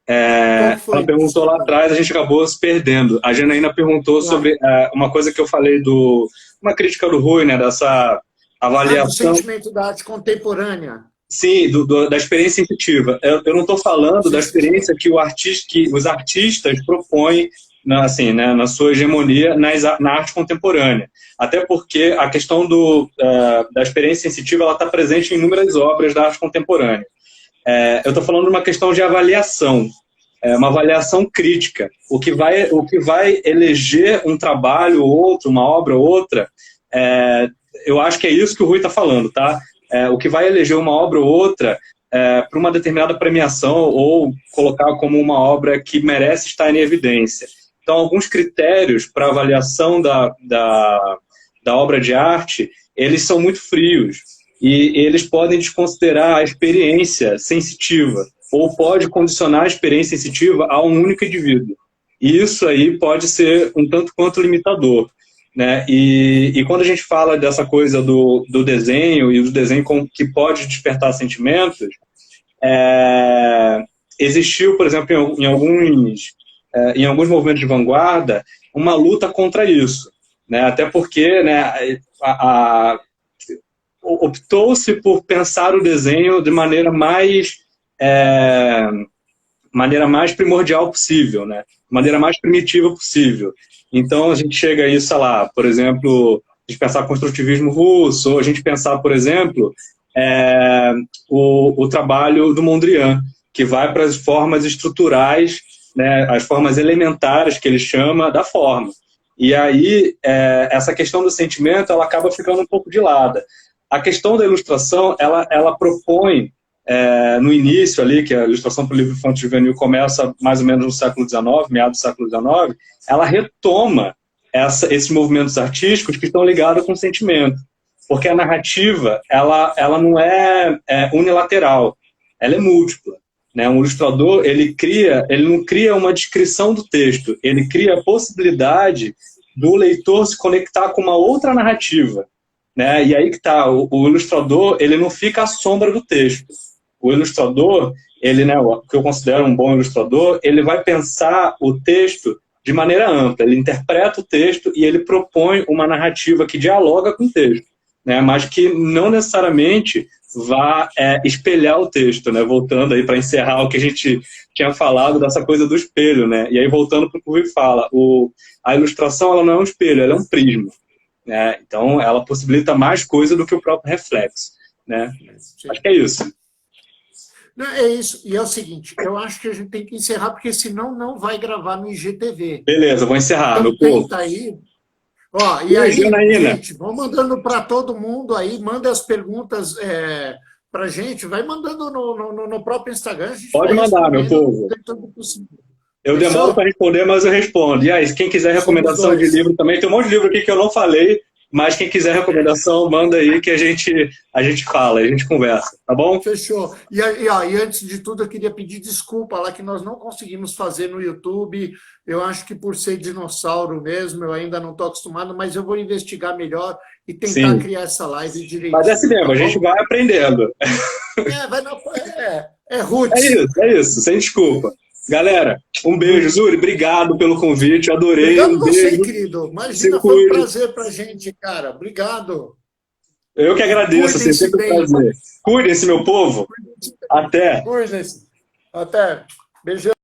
Qual foi? Ela perguntou lá atrás, a gente acabou se perdendo. A Janaína perguntou sobre uma coisa que eu falei uma crítica do Rui, né, dessa avaliação. Do sentimento da arte contemporânea. Sim, da experiência intuitiva. Eu não estou falando da experiência que os artistas propõem assim, né, na sua hegemonia na arte contemporânea. Até porque a questão da experiência sensitiva está presente em inúmeras obras da arte contemporânea. Eu estou falando de uma questão de avaliação, uma avaliação crítica. O que vai eleger um trabalho ou outro, uma obra ou outra, eu acho que é isso que o Rui está falando, tá? O que vai eleger uma obra ou outra para uma determinada premiação ou colocar como uma obra que merece estar em evidência. Então, alguns critérios para avaliação da obra de arte, eles são muito frios e eles podem desconsiderar a experiência sensitiva ou pode condicionar a experiência sensitiva a um único indivíduo. E isso aí pode ser um tanto quanto limitador. Né? E quando a gente fala dessa coisa do desenho e do desenho que pode despertar sentimentos, existiu, por exemplo, em alguns movimentos de vanguarda, uma luta contra isso. Né? Até porque, né, optou-se por pensar o desenho de maneira mais primordial possível, né? Maneira mais primitiva possível. Então, a gente chega a isso, sei lá, por exemplo, a gente pensar construtivismo russo, ou a gente pensar, por exemplo, o trabalho do Mondrian, que vai para as formas estruturais, né, as formas elementares, que ele chama, da forma. E aí, essa questão do sentimento, ela acaba ficando um pouco de lado. A questão da ilustração, ela propõe, no início ali, que a ilustração para o livro infantil juvenil começa mais ou menos no século XIX, meados do século XIX, ela retoma esses movimentos artísticos que estão ligados com o sentimento. Porque a narrativa, ela não é unilateral, ela é múltipla. Né? Um ilustrador, ele não cria uma descrição do texto, ele cria a possibilidade do leitor se conectar com uma outra narrativa. Né? E aí que está, o ilustrador, ele não fica à sombra do texto. O ilustrador, né, o que eu considero um bom ilustrador, ele vai pensar o texto de maneira ampla, ele interpreta o texto e ele propõe uma narrativa que dialoga com o texto, né, mas que não necessariamente vá espelhar o texto, né, voltando aí para encerrar o que a gente tinha falado dessa coisa do espelho, né, e aí voltando para o que o Rui fala, a ilustração ela não é um espelho, ela é um prisma, né, então ela possibilita mais coisa do que o próprio reflexo, né, acho que é isso. Não, é isso, e é o seguinte, eu acho que a gente tem que encerrar, porque senão não vai gravar no IGTV. Beleza, vou encerrar, então, meu povo. Tenta aí. Ó, e aí, gente, vão mandando para todo mundo aí, manda as perguntas para a gente, vai mandando no próprio Instagram. Pode mandar, meu povo. Eu demoro para responder, mas eu respondo. E aí, quem quiser recomendação de livro também, tem um monte de livro aqui que eu não falei, mas quem quiser recomendação, manda aí que a gente fala, a gente conversa, tá bom? Fechou. E antes de tudo, eu queria pedir desculpa lá que nós não conseguimos fazer no YouTube. Eu acho que por ser dinossauro mesmo, eu ainda não estou acostumado, mas eu vou investigar melhor e tentar criar essa live direitinho. Mas é assim mesmo, a gente vai aprendendo. Roots. É isso, sem desculpa. Galera, um beijo, Zuri, obrigado pelo convite, adorei. Obrigado você, querido. Imagina, foi um prazer pra gente, cara. Obrigado. Eu que agradeço, sempre um prazer. Cuidem-se, meu povo. Até. Cuidem-se. Até. Beijão.